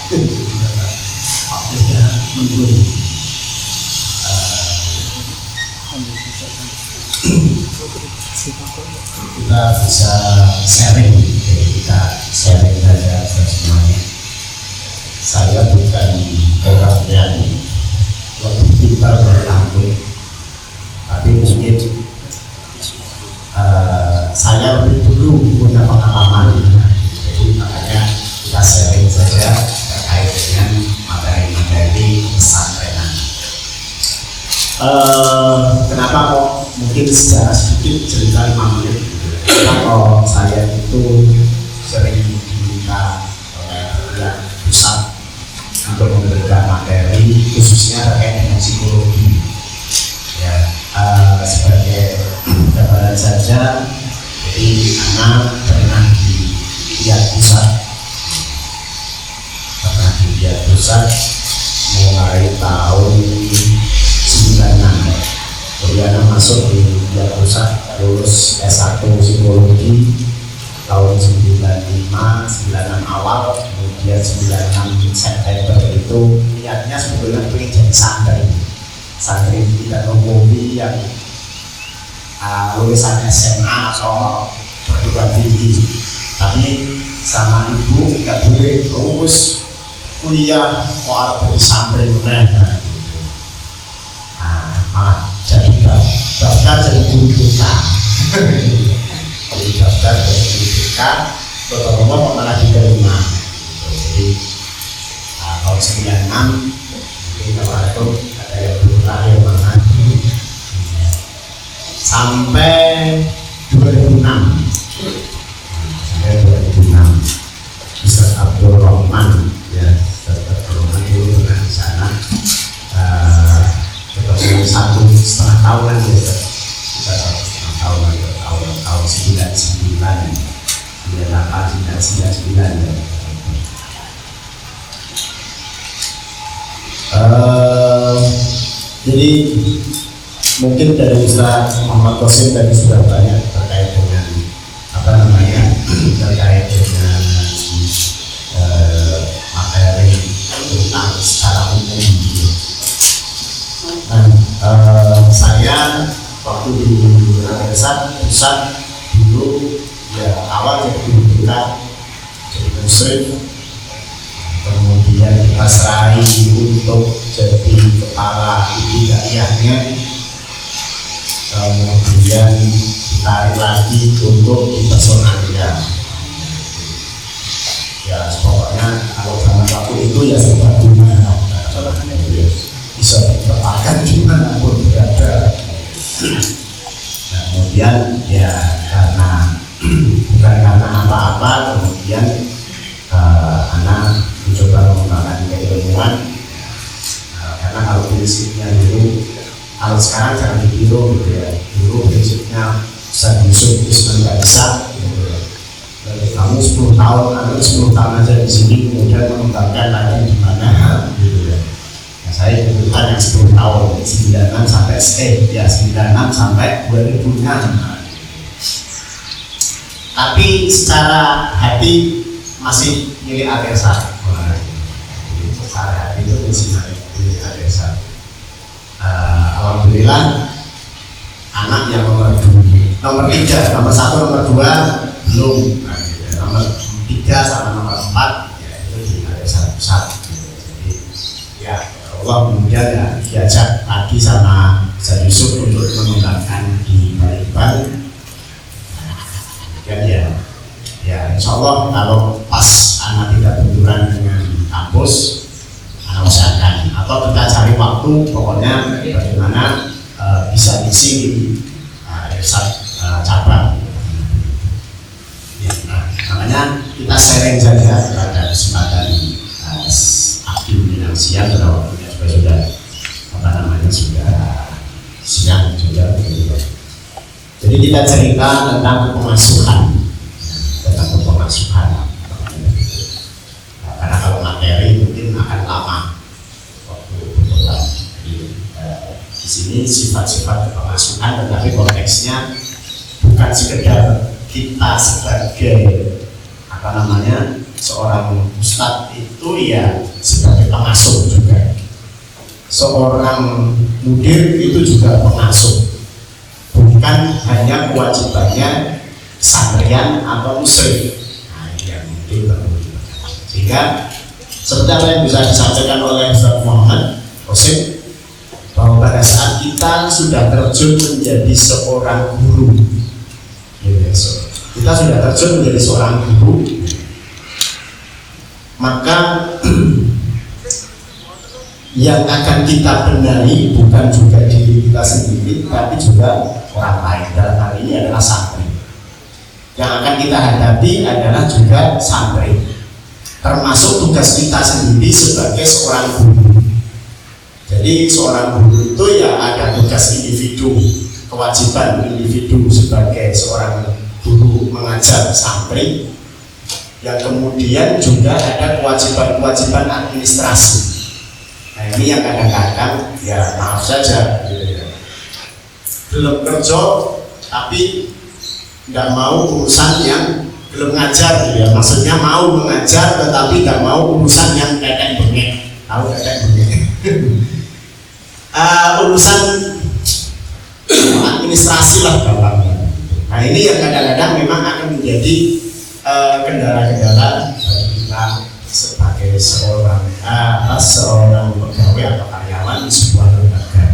Waktunya menunggu. Kita bisa sharing, jadi kita sharing saja semuanya. Saya bukan orang yang lebih pintar berlaku, tapi mungkin saya lebih dulu punya pengalaman, jadi makanya kita sharing saja terkait dengan materi-materi pesantrenan. Kenapa kok mungkin secara sedikit cerita 5 menit? Karena kalau saya itu sering diminta oleh pihak pusat untuk memberikan materi khususnya terkait dengan psikologi. Ya, sebagai gambaran saja, jadi anak pernah di pihak pusat mulai tahun 96. Kemudian masuk di pihak pusat, lulus S1 psikologi tahun 96 awal, kemudian 96 September itu niatnya sebetulnya pengen jadi santri tidak umumi yang lulusan SMA atau perguruan tinggi, tapi sama ibu nggak boleh terus kuliah kok harus jadi santri benar. Malah jadi daftar jadi guru BK. Jadi daftar jadi guru BK, beberapa malah diterima. Jadi tahun 96 mungkin kalau itu ada yang belum lahir mana sampai 2006. Ustaz Abdul Rahman, ya, Ustaz Abdul Rahman dulu pernah di sana. Ketemu 1,5 tahunan ya, kita 1,5 tahunan tahun 99, 98, 99 ya. Jadi mungkin dari Ustaz Muhammad Qasim tadi sudah banyak terkait dengan terkait dengan materi tentang secara umum. Saya waktu di pusat dulu ya awal jadi BK, jadi muslim, kemudian dipasrahi untuk jadi kepala ibtidaiyahnya, kemudian ditarik lagi untuk dipersonalkan. Ya pokoknya kalau zaman waktu itu ya serba gimana, bisa dipertahankan gimana pun berada. Nah, kemudian ya karena bukan karena apa-apa, kemudian anak mencoba mengembangkan keilmuan. Karena kalau prinsipnya dulu, kalau sekarang jangan ditiru gitu ya. Dulu prinsipnya Ustaz Yusuf Isman nggak bisa gitu ya. Kamu 10 tahun aja di sini, kemudian mengembangkan lagi di mana gitu ya. Nah, saya kebetulan yang 10 tahun, 96 sampai 2006. Tapi secara hati masih milik Atersa. Secara hati itu masih milik Atersa. Alhamdulillah anak yang nomor 3, nomor 1, nomor 2 belum. Nomor 3 sama nomor 4 ya itu di Atersa Pusat. Jadi ya Allah kemudian ya diajak lagi sama Ustaz Yusuf untuk mengembangkan di Baliban. Ya insya Allah kalau pas anak tidak benturan dengan kampus, anak usahakan atau kita cari waktu, pokoknya bagaimana bisa diisi di cabang. Ya, namanya kita sharing saja pada kesempatan aktif yang siang, pada waktunya sudah siang juga. Jadi kita cerita tentang pemasukan, karena kalau materi mungkin akan lama waktu berbulan. Di sini sifat-sifat pemasukan, tetapi konteksnya bukan sekedar kita sebagai seorang ustadz itu ya sebagai pengasuh juga, seorang mudir itu juga pengasuh, bukan hanya kewajibannya santrian atau musyrif. Nah, yang itu sehingga seperti apa yang bisa disampaikan oleh Ustaz Muhammad Qasim, bahwa pada saat kita sudah terjun menjadi seorang guru, kita sudah terjun menjadi seorang guru, maka yang akan kita benahi bukan juga diri kita sendiri, tapi juga orang lain. Dalam hal ini adalah santri. Yang akan kita hadapi adalah juga santri, termasuk tugas kita sendiri sebagai seorang guru. Jadi seorang guru itu ya ada tugas individu, kewajiban individu sebagai seorang guru mengajar santri, yang kemudian juga ada kewajiban-kewajiban administrasi. Nah ini yang kadang-kadang ya maaf saja belum kerja tapi nggak mau urusan yang belum ngajar ya, maksudnya mau mengajar tetapi nggak mau urusan yang kayak bengek, tahu kayak bengek urusan administrasi lah gampangnya. Nah ini yang kadang-kadang memang akan menjadi kendala-kendala bagi kita sebagai seorang pegawai atau karyawan di sebuah lembaga.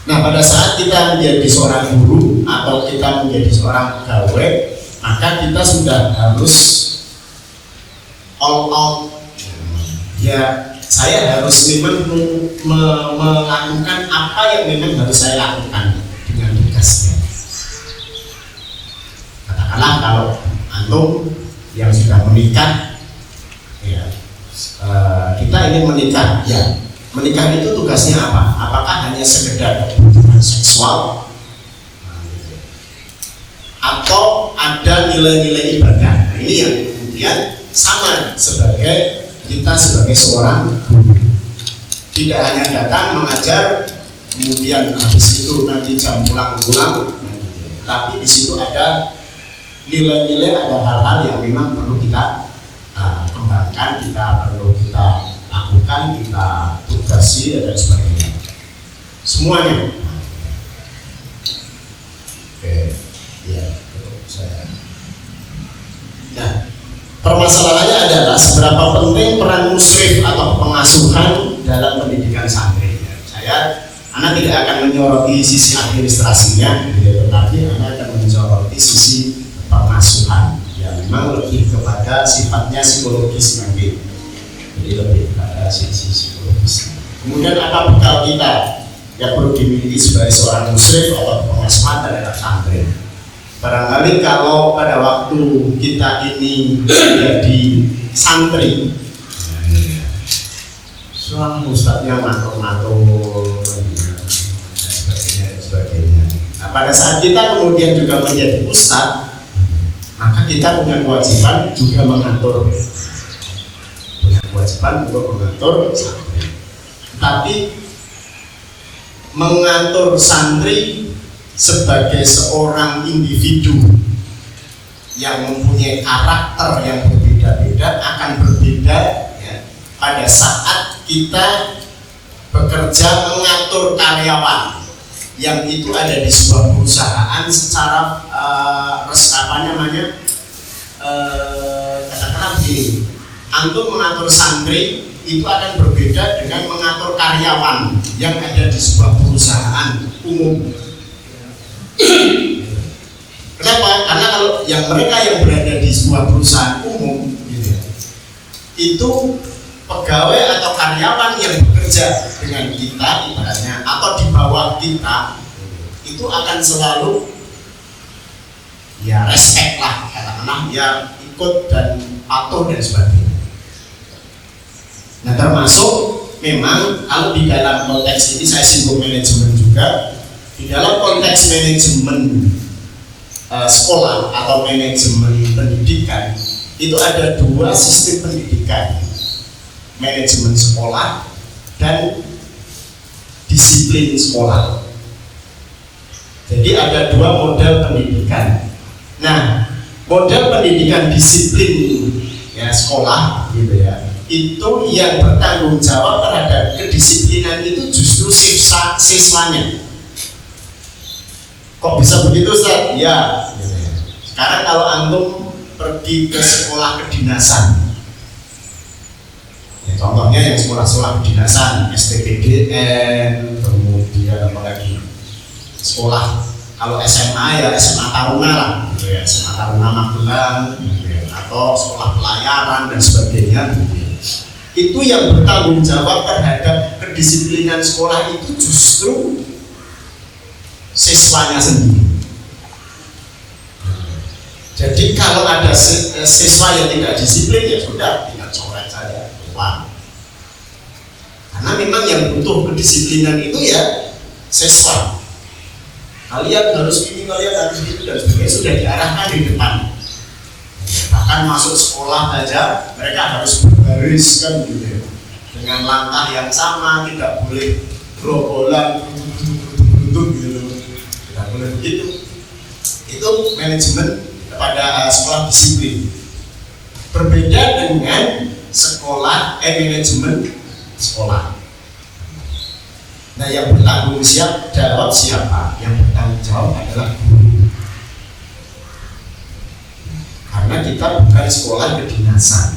Nah pada saat kita menjadi seorang guru atau kita menjadi seorang pegawai, maka kita sudah harus all out. Ya saya harus memang melakukan apa yang memang harus saya lakukan dengan tugasnya. Katakanlah kalau antum yang sudah menikah, ya, kita ingin menikah, ya menikah itu tugasnya apa? Apakah hanya sekedar kebutuhan seksual atau ada nilai-nilai ibadah? Nah, ini yang kemudian sama sebagai kita sebagai seorang guru, tidak hanya datang mengajar kemudian habis itu nanti jam pulang, tapi di situ ada nilai-nilai, ada hal-hal yang memang perlu kita kembangkan, kita perlu kita lakukan, kita tugasi dan sebagainya, semuanya. Oke, ya, saya. Nah, permasalahannya adalah seberapa penting peran musyrif atau pengasuhan dalam pendidikan santri. Anak tidak akan menyoroti sisi administrasinya, tetapi anak akan menyoroti sisi pengasuhan. Ya, memang lebih kepada sifatnya psikologis nanti. Jadi lebih kepada sisi psikologis. Kemudian apa bekal kita yang perlu dimiliki sebagai seorang musyrif atau pengasuhan terhadap santri? Barangkali kalau pada waktu kita ini menjadi santri, seorang ustadznya matur-matur dan sebagainya. Nah, pada saat kita kemudian juga menjadi ustadz, maka kita punya kewajiban juga mengatur, santri. Tapi mengatur santri sebagai seorang individu yang mempunyai karakter yang berbeda-beda akan berbeda ya, pada saat kita bekerja mengatur karyawan yang itu ada di sebuah perusahaan secara katakanlah begini, antum mengatur santri itu akan berbeda dengan mengatur karyawan yang ada di sebuah perusahaan umum. Kenapa? Karena kalau yang mereka yang berada di sebuah perusahaan umum gitu, itu pegawai atau karyawan yang bekerja dengan kita ibaratnya atau di bawah kita itu akan selalu ya respect lah, katakanlah ya ikut dan patuh dan sebagainya. Nah termasuk memang kalau di dalam konteks ini saya singgung manajemen juga, di dalam konteks manajemen sekolah atau manajemen pendidikan itu ada dua sistem pendidikan, manajemen sekolah dan disiplin sekolah. Jadi ada dua model pendidikan. Nah, model pendidikan disiplin ya sekolah gitu ya, itu yang bertanggung jawab terhadap kedisiplinan itu justru siswanya. Kok bisa begitu Ustaz? Ya, sekarang kalau antum pergi ke sekolah kedinasan, ya, contohnya yang sekolah-sekolah kedinasan, STPDN, kemudian apa lagi, sekolah kalau SMA ya SMA Taruna lah, gitu ya, SMA Taruna Magelang, gitu ya, atau sekolah pelayaran dan sebagainya, gitu ya. Itu yang bertanggung jawab terhadap kedisiplinan sekolah itu justru siswanya sendiri. Jadi kalau ada siswa yang tidak disiplin ya sudah, tinggal coret saja, keluar. Karena memang yang butuh kedisiplinan itu ya siswa. Kalian harus ini, kalian harus itu dan sebagainya sudah diarahkan di depan. Bahkan masuk sekolah aja mereka harus berbaris kan gitu, dengan langkah yang sama, tidak boleh gerombolan gitu. Tidak boleh begitu. Itu manajemen kepada sekolah disiplin. Berbeda dengan sekolah manajemen sekolah. Nah, yang bertanggung jawab siapa? Yang bertanggung jawab adalah guru. Karena kita bukan sekolah kedinasan.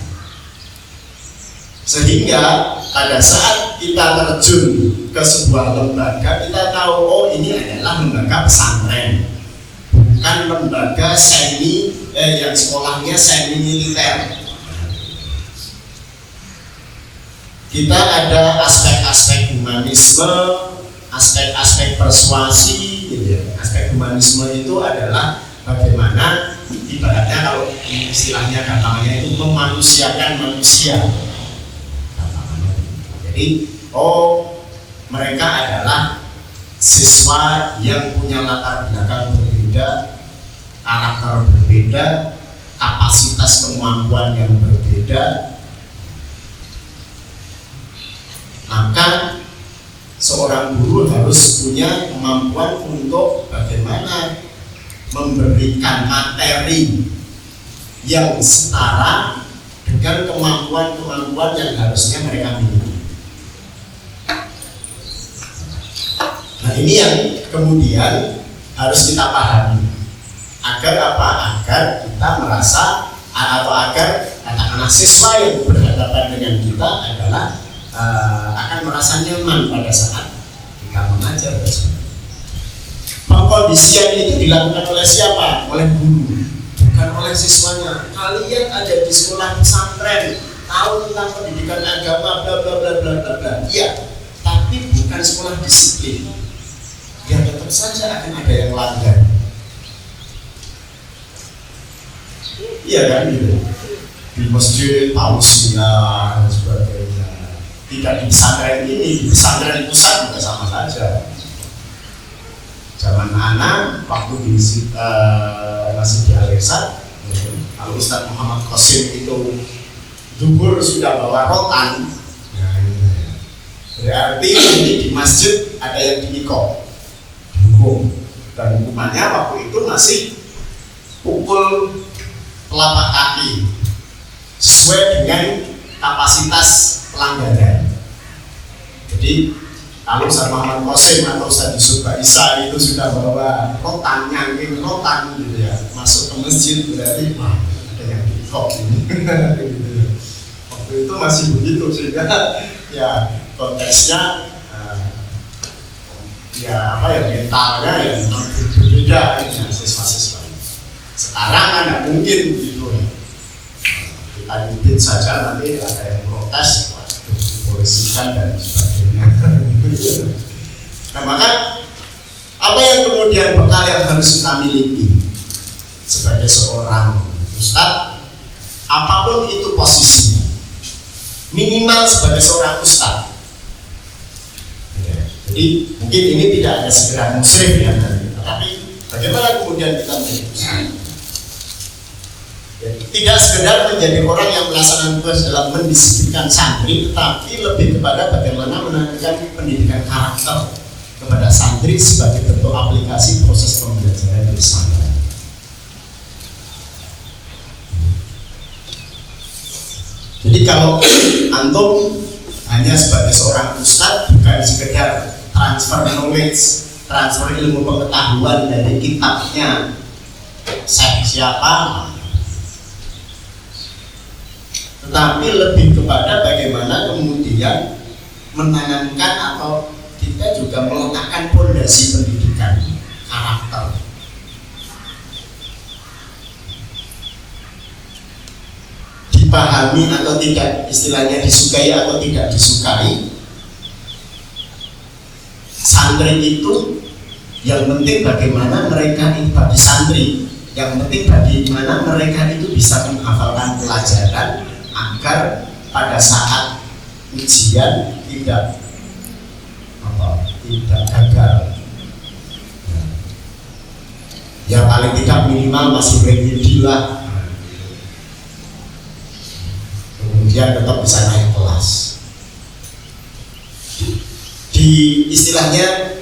Sehingga pada saat kita terjun ke sebuah lembaga, kita tahu oh ini adalah lembaga pesantren, bukan lembaga yang sekolahnya semi militer. Kita ada aspek-aspek humanisme, aspek-aspek persuasi, gitu ya. Aspek humanisme itu adalah bagaimana ibaratnya kalau istilahnya gampangnya itu memanusiakan manusia. Jadi, mereka adalah siswa yang punya latar belakang berbeda, karakter berbeda, kapasitas kemampuan yang berbeda. Maka seorang guru harus punya kemampuan untuk bagaimana memberikan materi yang setara dengan kemampuan-kemampuan yang harusnya mereka miliki. Nah, ini yang kemudian harus kita pahami agar apa? Agar kita merasa atau agar anak-anak siswa yang berhadapan dengan kita adalah akan merasa nyaman pada saat kita mengajar bersama. Pengkondisian itu dilakukan oleh siapa? Oleh guru, bukan oleh siswanya. Kalian ada di sekolah pesantren, tahu tentang pendidikan agama, bla bla bla bla bla bla. Iya, tapi bukan sekolah disiplin. Ya tetap saja akan ada yang langgar. Iya kan gitu. Di masjid, tausiah dan sebagainya. Tidak di pesantren ini, di pesantren pusat juga sama saja. Zaman anak waktu masih di Al-Irsad, kalau Ustadz Muhammad Qasim itu duhur sudah bawa rotan, berarti ini di masjid ada yang diikop hukum, dan hukumannya waktu itu masih pukul telapak kaki sesuai dengan kapasitas pelanggaran. Jadi kalau Ustaz Muhammad Qasim atau Ustaz Yusuf Isa itu sudah bawa rotan, nyangking rotan gitu ya, masuk ke masjid berarti ada yang dikok ini. Waktu itu masih begitu sehingga ya konteksnya ya apa ya mentalnya ya berbeda ya siswa-siswa. Sekarang kan nggak mungkin gitu ya. Kita bikin saja nanti ada yang protes, dipolisikan dan sebagainya. Nah, maka apa yang kemudian bekal yang harus kita miliki sebagai seorang ustadz, apapun itu posisinya, minimal sebagai seorang ustadz. Jadi mungkin ini tidak ada segera musyrif ya, tapi bagaimana kemudian kita menjadi ustadz? Tidak sekedar menjadi orang yang melaksanakan tugas dalam mendisiplinkan santri, tetapi lebih kepada bagaimana menanamkan pendidikan karakter kepada santri sebagai bentuk aplikasi proses pembelajaran bersama. Jadi kalau antum hanya sebagai seorang ustadz bukan sekedar transfer knowledge, transfer ilmu pengetahuan dari kitabnya syekh siapa, tetapi lebih kepada bagaimana kemudian menanamkan atau kita juga meletakkan fondasi pendidikan karakter. Dipahami atau tidak, istilahnya disukai atau tidak disukai, santri itu yang penting bagaimana mereka itu bagi santri, yang penting bagaimana mereka itu bisa menghafalkan pelajaran agar pada saat ujian tidak gagal. Ya paling tidak minimal masih remedi lah. Kemudian tetap bisa naik kelas. Di istilahnya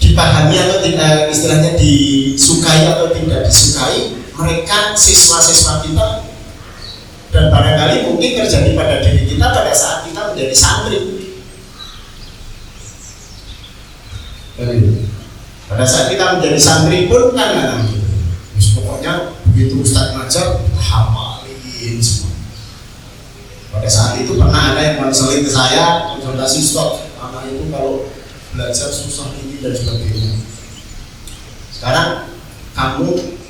dipahami atau tidak, istilahnya disukai atau tidak disukai, mereka siswa-siswa kita dan barangkali mungkin terjadi pada diri kita pada saat kita menjadi santri. Pada saat kita menjadi santri pun kan pokoknya begitu Ustadz ngajar hafalin semua. Pada saat itu pernah ada yang konseling ke saya, konsultasi, stop, anak itu kalau belajar susah ini dan sebagainya. Sekarang kamu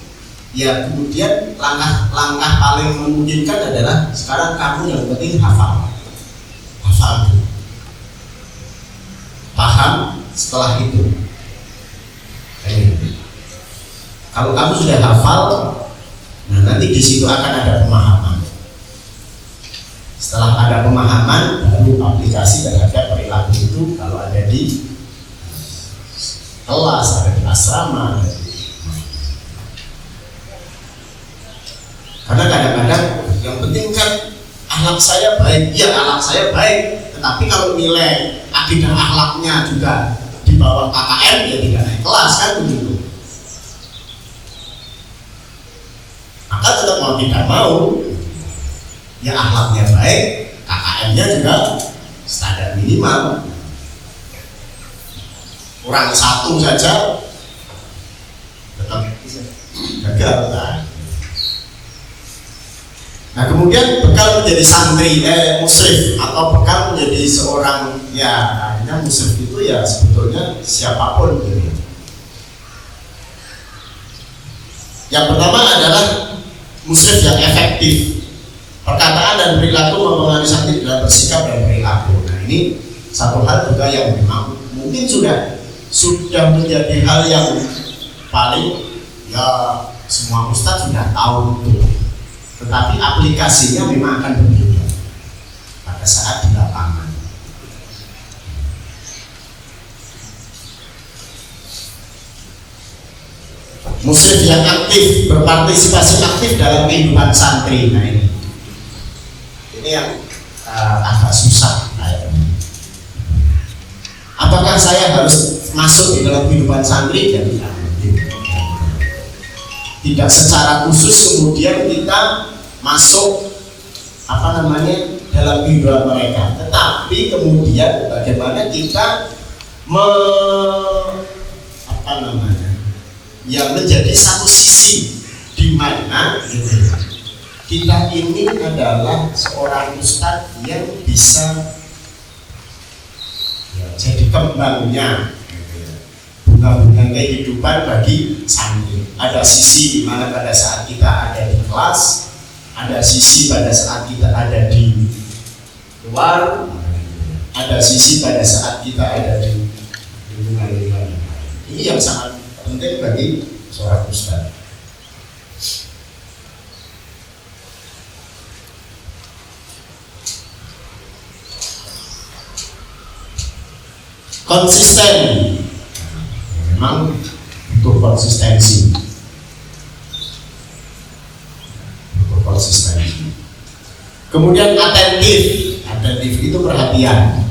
ya kemudian langkah paling memungkinkan adalah sekarang kamu yang penting hafal dulu. Paham setelah itu. Kalau kamu sudah hafal, nah nanti di situ akan ada pemahaman. Setelah ada pemahaman, baru aplikasi terhadap perilaku itu kalau ada di kelas, ada di asrama, ada di... Karena kadang-kadang yang penting kan akhlak saya baik, ya akhlak saya baik, tetapi kalau nilai akidah akhlaknya juga di bawah KKM ya tidak naik kelas kan begitu. Maka tetap mau tidak mau ya akhlaknya baik, KKM-nya juga standar minimal. Kurang satu saja tetap gagal kan. Nah kemudian bekal menjadi santri, musyrif atau bekal menjadi seorang ya akhirnya musyrif itu ya sebetulnya siapapun gitu. Yang pertama adalah musyrif yang efektif. Perkataan dan perilaku mempengaruhi santri dalam bersikap dan perilaku. Nah ini satu hal juga yang memang mungkin sudah menjadi hal yang paling ya semua ustadz sudah tahu itu. Tetapi aplikasinya memang akan berbeda pada saat di lapangan. Musyrif yang aktif, berpartisipasi aktif dalam kehidupan santri. Nah ini yang agak susah kayaknya. Apakah saya harus masuk di dalam kehidupan santri? Ya tidak. Tidak secara khusus kemudian kita masuk dalam kehidupan mereka, tetapi kemudian bagaimana kita menjadi satu sisi di mana kita ini adalah seorang ustadz yang bisa jadi kembangnya bunga-bunga kehidupan bagi santri. Ada sisi di mana pada saat kita ada di kelas, ada sisi pada saat kita ada di luar, ada sisi pada saat kita ada di lingkungan-lingkungan. Ini yang sangat penting bagi seorang ustadz. Konsisten, memang butuh konsistensi. Kemudian atentif itu perhatian.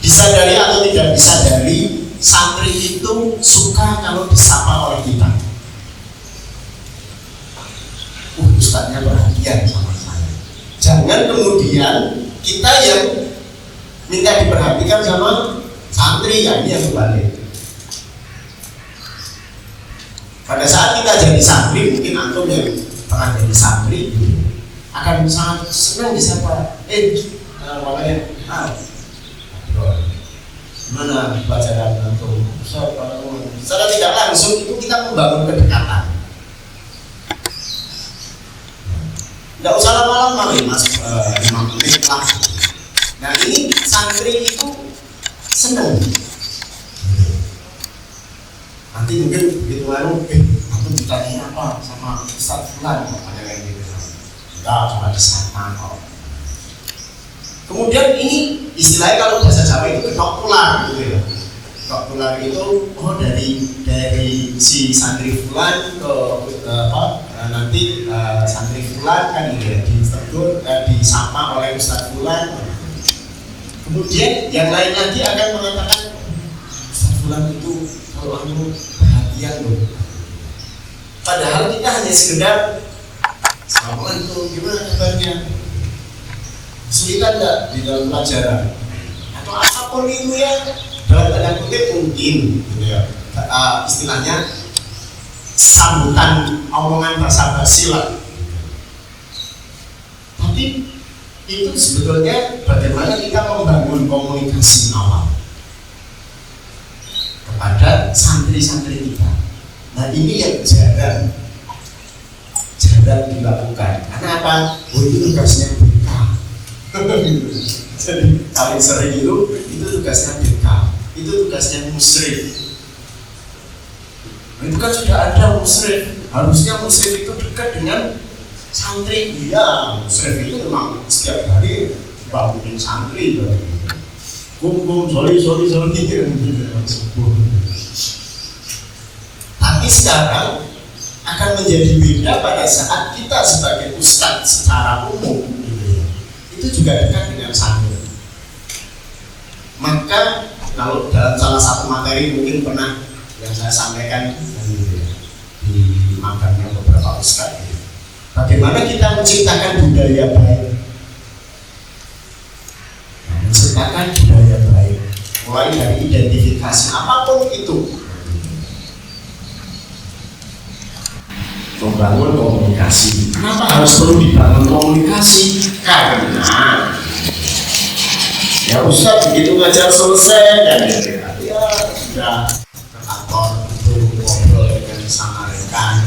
Disadari atau tidak disadari, santri itu suka kalau disapa oleh kita. ustadznya perhatian sama saya. Jangan kemudian kita yang minta diperhatikan sama santri, ya ini yang kebalik. Pada saat kita jadi santri, mungkin antum yang pernah jadi santri akan sangat senang disapa. Namanya, mana pelajaran antum? Secara tidak langsung itu kita membangun kedekatan. Tidak usah lama-lama nih mas, 5 menit lah. Nah ini santri itu senang. Nanti mungkin begitu aku ditanya apa sama Ustaz Fulan, ada yang gitu. Enggak, cuma disapa kok. Kemudian ini istilahnya kalau bahasa Jawa itu ketok tular gitu ya. Ketok tular itu dari si santri Fulan ke nanti santri Fulan kan gitu ya, ditegur disapa oleh Ustaz Fulan. Kemudian yang lain lagi akan mengatakan Ustaz Fulan itu kalau aku perhatian loh. Padahal kita hanya sekedar Assalamualaikum, gimana kabarnya? Kesulitan enggak di dalam pelajaran? Atau apapun itu ya, dalam tanda kutip mungkin gitu ya. Istilahnya sambutan omongan basa-basi lah. Tapi itu sebetulnya bagaimana kita membangun komunikasi awal kepada santri-santri kita. Nah ini yang jarang dilakukan. Karena apa? Itu tugasnya BK. Jadi paling sering itu tugasnya BK. Itu tugasnya musyrif. Itu kan sudah ada musyrif. Harusnya musyrif itu dekat dengan santri. Iya, musyrif itu memang setiap hari bangunin santri. Kum, sorry. Tapi sekarang akan menjadi beda pada saat kita sebagai ustadz secara umum itu juga dekat dengan santri. Maka kalau dalam salah satu materi mungkin pernah yang saya sampaikan di magangnya beberapa ustadz, bagaimana kita menciptakan budaya baik. Menciptakan budaya baik mulai dari identifikasi apapun itu, membangun komunikasi. Kenapa harus perlu dibangun komunikasi? Karena ya Ustaz begitu ngajar selesai dan ya sudah ke kantor itu ngobrol dengan sama rekan.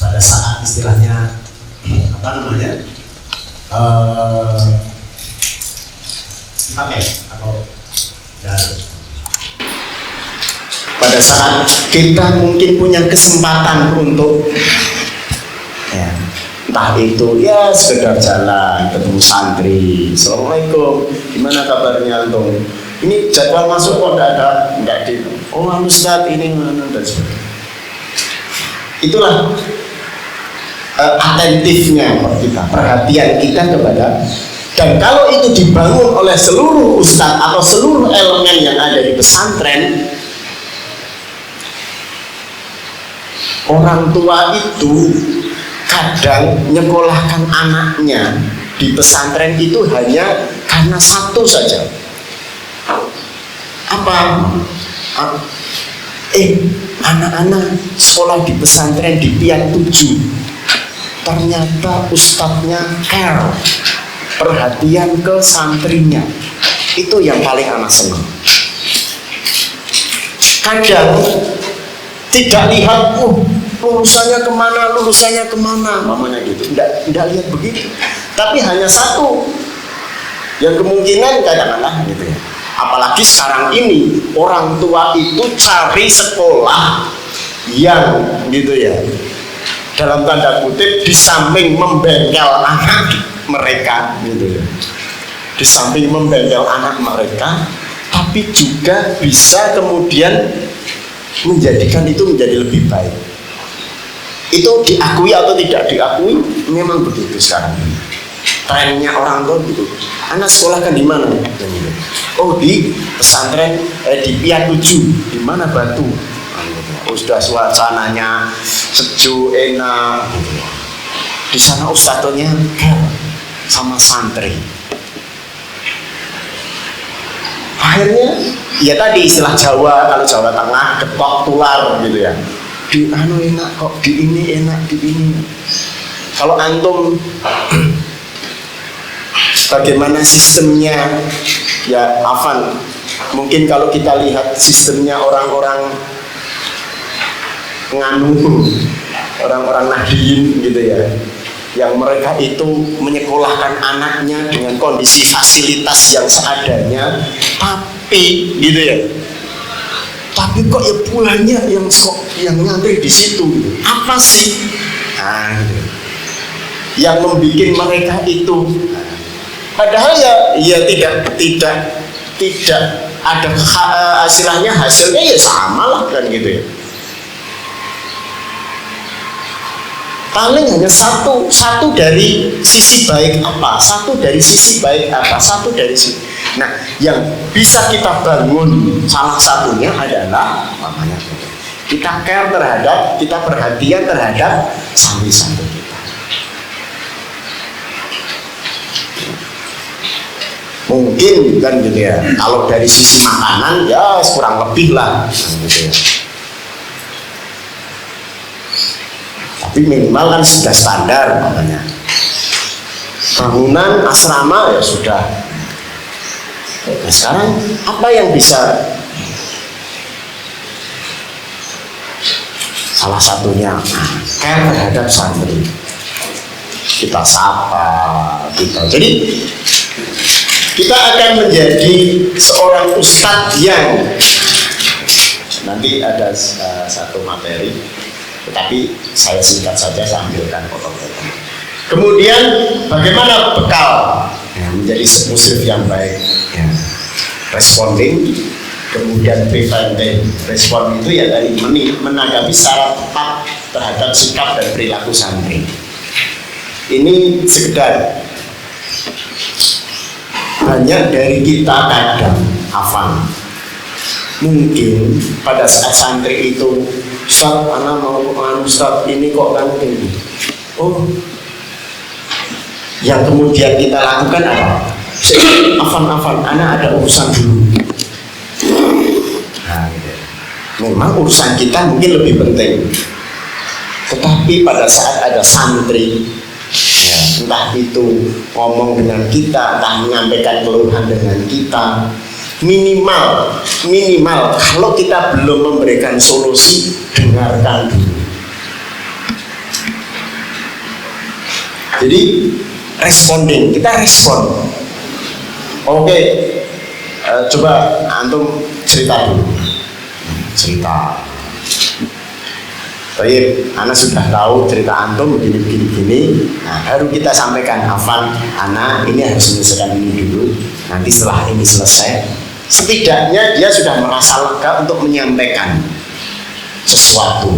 Pada saat istilahnya apa namanya atau pada saat kita mungkin punya kesempatan untuk entah itu ya sekedar jalan ketemu santri, Assalamualaikum, gimana kabarnya antum? Ini jadwal masuk kok enggak di Ustaz ini mana dan sebagainya. Itulah atentifnya kita, perhatian kita kepada. Dan kalau itu dibangun oleh seluruh ustadz atau seluruh elemen yang ada di pesantren, orang tua itu kadang nyekolahkan anaknya di pesantren itu hanya karena satu saja. Anak-anak sekolah di pesantren di Piat 7, ternyata ustadznya care, perhatian ke santrinya. Itu yang paling anak senang. Kadang tidak lihat lulusannya kemana, mamanya gitu. Tidak lihat begitu. Tapi hanya satu yang kemungkinan kadang-kadang gitu ya. Apalagi sekarang ini orang tua itu cari sekolah yang gitu ya, dalam tanda kutip di samping membengkel anak mereka gitu ya, di samping membengkel anak mereka, tapi juga bisa kemudian menjadikan itu menjadi lebih baik. Itu diakui atau tidak diakui, memang begitu sekarang ini. Trennya orang tua gitu. Anak sekolah kan di mana? Oh di pesantren di Piat 7. Di mana Batu? sudah suasananya sejuk, enak. Di sana ustadznya sama santri. Akhirnya, ya tadi istilah Jawa, kalau Jawa Tengah, getok tular gitu ya. Di enak kok, di ini enak, di ini. Kalau antum bagaimana sistemnya, ya Afan, mungkin kalau kita lihat sistemnya orang-orang nganu, orang-orang Nahdien gitu ya, yang mereka itu menyekolahkan anaknya dengan kondisi fasilitas yang seadanya, tapi gitu ya, tapi kok ya buahnya yang ngantri di situ gitu. Apa sih gitu, yang membuat mereka itu, padahal ya tidak ada hasilnya ya sama lah kan gitu ya. Paling hanya satu dari sisi baik apa, satu dari sisi baik apa, satu dari sisi. Nah, yang bisa kita bangun salah satunya adalah namanya kita care terhadap, kita perhatian terhadap santri-santri kita. Mungkin kan gitu ya. Kalau dari sisi makanan ya kurang lebih lah gitu ya. Tapi minimal kan sudah standar makanya. Bangunan asrama ya sudah. Nah, sekarang apa yang bisa, salah satunya care terhadap santri. Kita sapa, jadi kita akan menjadi seorang ustadz yang nanti ada satu materi, tetapi saya singkat saja, saya ambilkan foto-foto. Kemudian bagaimana bekal menjadi muslim yang baik? Responding, kemudian preventing. Respon itu ya dari menanggapi secara tepat terhadap sikap dan perilaku santri. Ini sekedar banyak dari kita kadang hafal. Mungkin pada saat santri itu, Ustaz, anak mau Ustaz, ini kok kan ini. Oh, yang kemudian kita lakukan apa? Afan, anak ada urusan dulu. Nah, memang urusan kita mungkin lebih penting. Tetapi pada saat ada santri, ya, entah itu ngomong dengan kita, entah menyampaikan keluhan dengan kita, minimal kalau kita belum memberikan solusi, dengarkan dulu. Jadi responding, kita respon. Oke, coba antum cerita dulu. Cerita. Baik, anak sudah tahu cerita antum begini. Nah, baru kita sampaikan, Afan, anak ini harus menyelesaikan ini dulu. Nanti setelah ini selesai, setidaknya dia sudah merasa lega untuk menyampaikan sesuatu.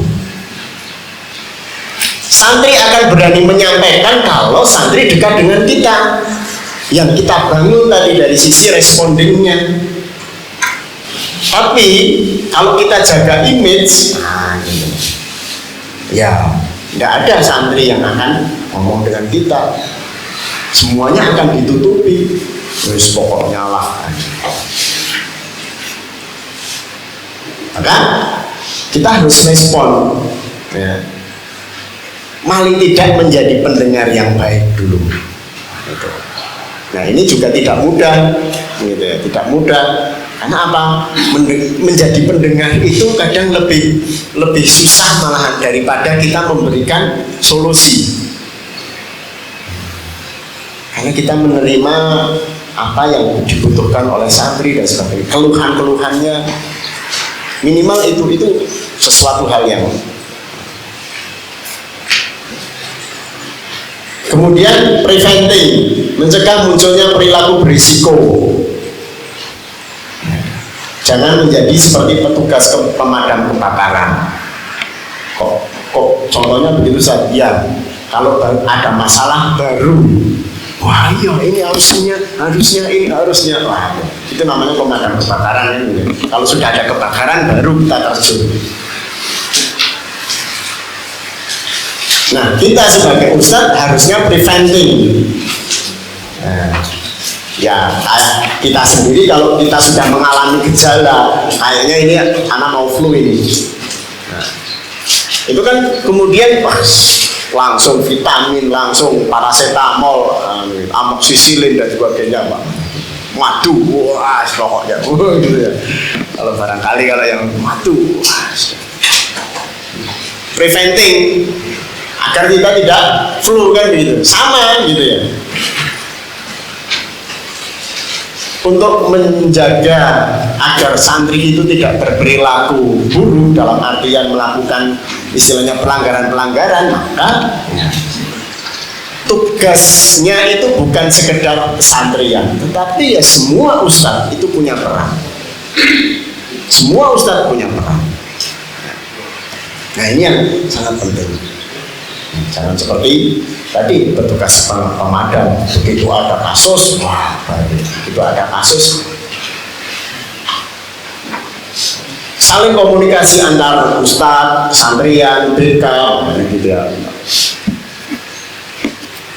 Santri akan berani menyampaikan kalau santri dekat dengan kita. Yang kita bangun tadi dari sisi respondingnya. Tapi kalau kita jaga image, gitu. Ya, tidak ada santri yang akan ngomong dengan kita. Semuanya akan ditutupi. Terus pokoknya lah. Maka kita harus respon. Ya. Paling tidak menjadi pendengar yang baik dulu. Gitu. Nah, ini juga tidak mudah, gitu ya, tidak mudah. Karena apa? Menjadi pendengar itu kadang lebih susah malahan daripada kita memberikan solusi. Karena kita menerima apa yang dibutuhkan oleh santri dan sebagainya, keluhan-keluhannya, minimal itu sesuatu hal yang. Kemudian preventing, mencegah munculnya perilaku berisiko. Jangan menjadi seperti petugas pemadam kebakaran. Kok contohnya begitu saja. Ya, kalau ada masalah baru, wah iya ini harusnya ini harusnya. Wah, itu namanya pemadam kebakaran. Kalau sudah ada kebakaran baru kita terjun. Nah, kita sebagai ustadz harusnya preventing. Nah, ya kayak kita sendiri kalau kita sudah mengalami gejala, kayaknya ini anak mau flu ini. Nah, itu kan kemudian langsung vitamin, langsung paracetamol, amoxicillin dan sebagainya, Pak. Madu, wah, pokoknya, gitu ya. Kalau barangkali kalau yang madu, preventing agar kita tidak flu kan begitu, sama gitu ya. Untuk menjaga agar santri itu tidak berperilaku buruk dalam artian melakukan istilahnya pelanggaran-pelanggaran, maka tugasnya itu bukan sekedar santrian, tetapi ya semua ustadz itu punya peran. Semua ustadz punya peran. Nah, ini yang sangat penting. Jangan seperti tadi petugas pemadam, begitu ada kasus, wah, begitu ada kasus, saling komunikasi antar ustadz, santrian, BK, gitu ya.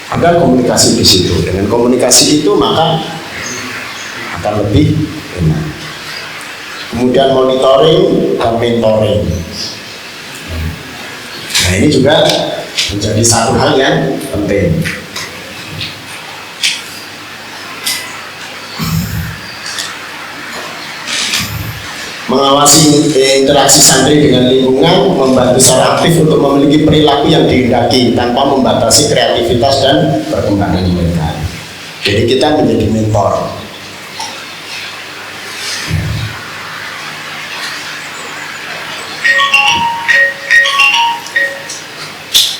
Ada komunikasi di situ. Dengan komunikasi itu maka akan lebih benar. Kemudian monitoring dan mentoring. Nah, ini juga menjadi satu hal yang penting. Mengawasi interaksi santri dengan lingkungan, membantu secara aktif untuk memiliki perilaku yang dihendaki tanpa membatasi kreativitas dan perkembangan mereka. Jadi kita menjadi mentor.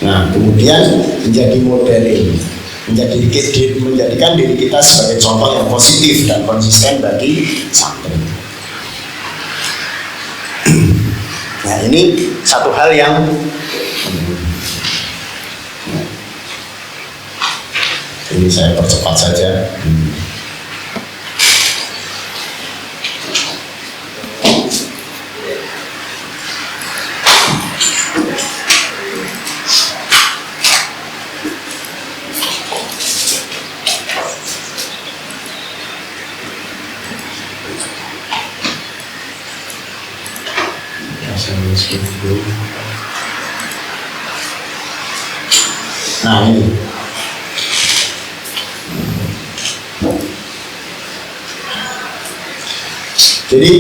Nah, kemudian menjadi modeling, menjadikan diri kita sebagai contoh yang positif dan konsisten bagi santri. Nah, ini satu hal yang ini saya percepat saja. Nah, ini jadi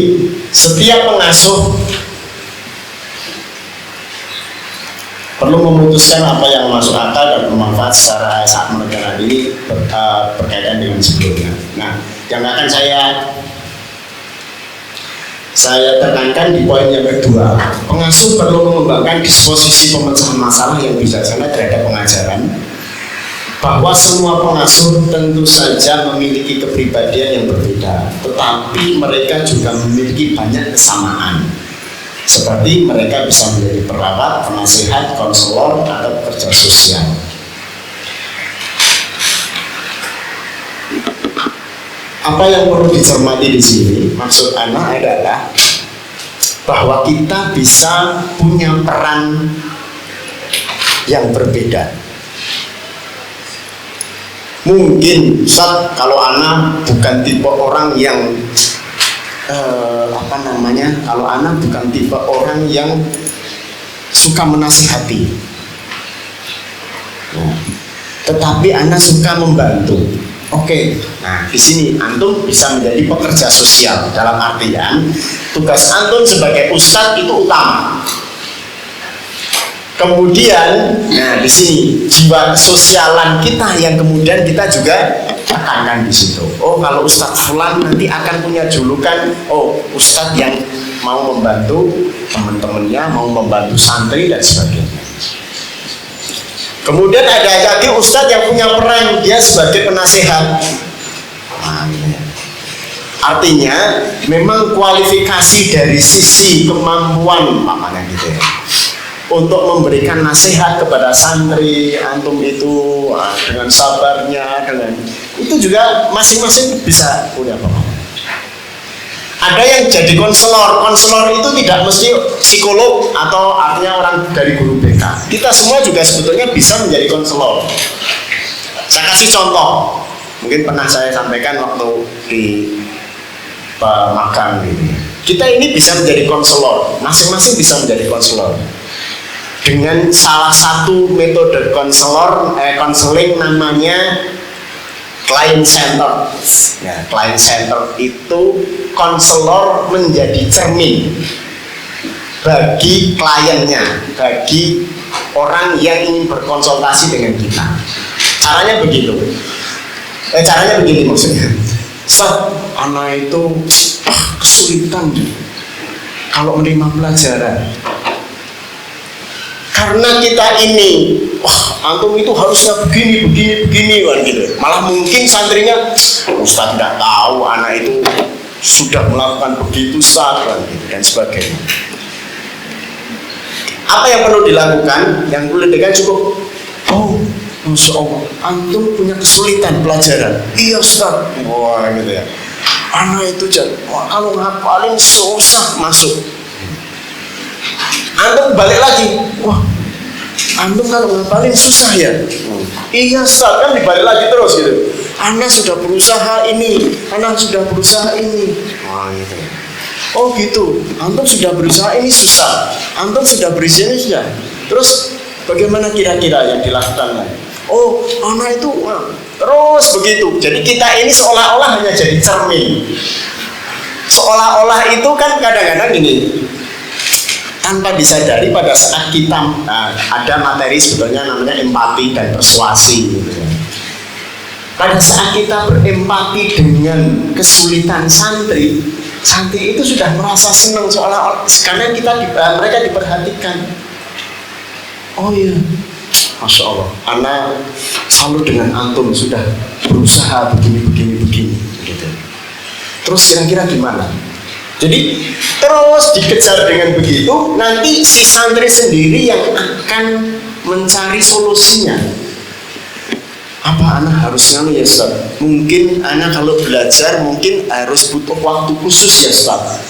setiap pengasuh perlu memutuskan apa yang masuk akal dan bermanfaat secara saat mereka ini berkaitan dengan sebelumnya. Nah, yang akan saya tekankan di poin yang kedua, pengasuh perlu mengembangkan disposisi pemecahan masalah yang bijaksana terhadap pengajaran, bahwa semua pengasuh tentu saja memiliki kepribadian yang berbeda, tetapi mereka juga memiliki banyak kesamaan, seperti mereka bisa menjadi perawat, penasihat, konselor, atau pekerja sosial. Apa yang perlu dicermati di sini, maksud anak adalah bahwa kita bisa punya peran yang berbeda. Mungkin Ustaz, kalau anak bukan tipe orang yang kalau anak bukan tipe orang yang suka menasihati, tetapi anak suka membantu. Oke, nah di sini antum bisa menjadi pekerja sosial, dalam artian tugas antum sebagai ustadz itu utama. Kemudian, nah di sini jiwa kesosialan kita yang kemudian kita juga tekankan di situ. Oh, kalau ustadz fulan nanti akan punya julukan, oh ustadz yang mau membantu teman-temannya, mau membantu santri dan sebagainya. Kemudian ada lagi ustadz yang punya peran, dia sebagai penasehat. Artinya memang kualifikasi dari sisi kemampuan makanya gitu ya, untuk memberikan nasihat kepada santri antum itu dengan sabarnya, dengan itu juga masing-masing bisa punya pengalaman. Ada yang jadi konselor. Konselor itu tidak mesti psikolog atau artinya orang dari guru BK. Kita semua juga sebetulnya bisa menjadi konselor. Saya kasih contoh. Mungkin pernah saya sampaikan waktu di magang gitu. Kita ini bisa menjadi konselor. Masing-masing bisa menjadi konselor. Dengan salah satu metode konseling namanya client center. Ya, client center itu konselor menjadi cermin bagi kliennya, bagi orang yang ingin berkonsultasi dengan kita. Caranya begitu. Caranya begini maksudnya. Ustaz, anak itu kesulitan kalau menerima pelajaran. Karena kita ini, antum itu harusnya begini kan gitu. Malah mungkin santrinya, Ustaz tidak tahu anak itu sudah melakukan begitu kan gitu, dan sebagainya. Apa yang perlu dilakukan? Yang perlu dilakukan cukup. Oh, Masya Allah, antum punya kesulitan pelajaran. Iya Ustaz. Wah gitu ya. Anak itu kalau ngapalin susah masuk. Antum balik lagi, wah, antum kalau ngapalin susah ya? Iya Ustaz, kan dibalik lagi terus gitu. Anda sudah berusaha ini, Anda sudah berusaha ini. Wah gitu. Oh gitu, antum sudah berusaha ini susah, antum sudah berusaha ini sudah. Terus bagaimana kira-kira yang dilakukan? Oh, anak itu terus begitu. Jadi kita ini seolah-olah hanya jadi cermin. Seolah-olah itu kan kadang-kadang gini. Tanpa disadari pada saat kita ada materi sebetulnya namanya empati dan persuasi gitu ya. Pada saat kita berempati dengan kesulitan santri itu sudah merasa senang seolah-olah karena mereka diperhatikan. Oh iya, Masya Allah, anak salut dengan antum sudah berusaha begini gitu. Terus kira-kira gimana? Jadi terus dikejar dengan begitu, nanti si santri sendiri yang akan mencari solusinya. Apa anak harusnya ya Ustaz? Mungkin anak kalau belajar mungkin harus butuh waktu khusus ya Ustaz.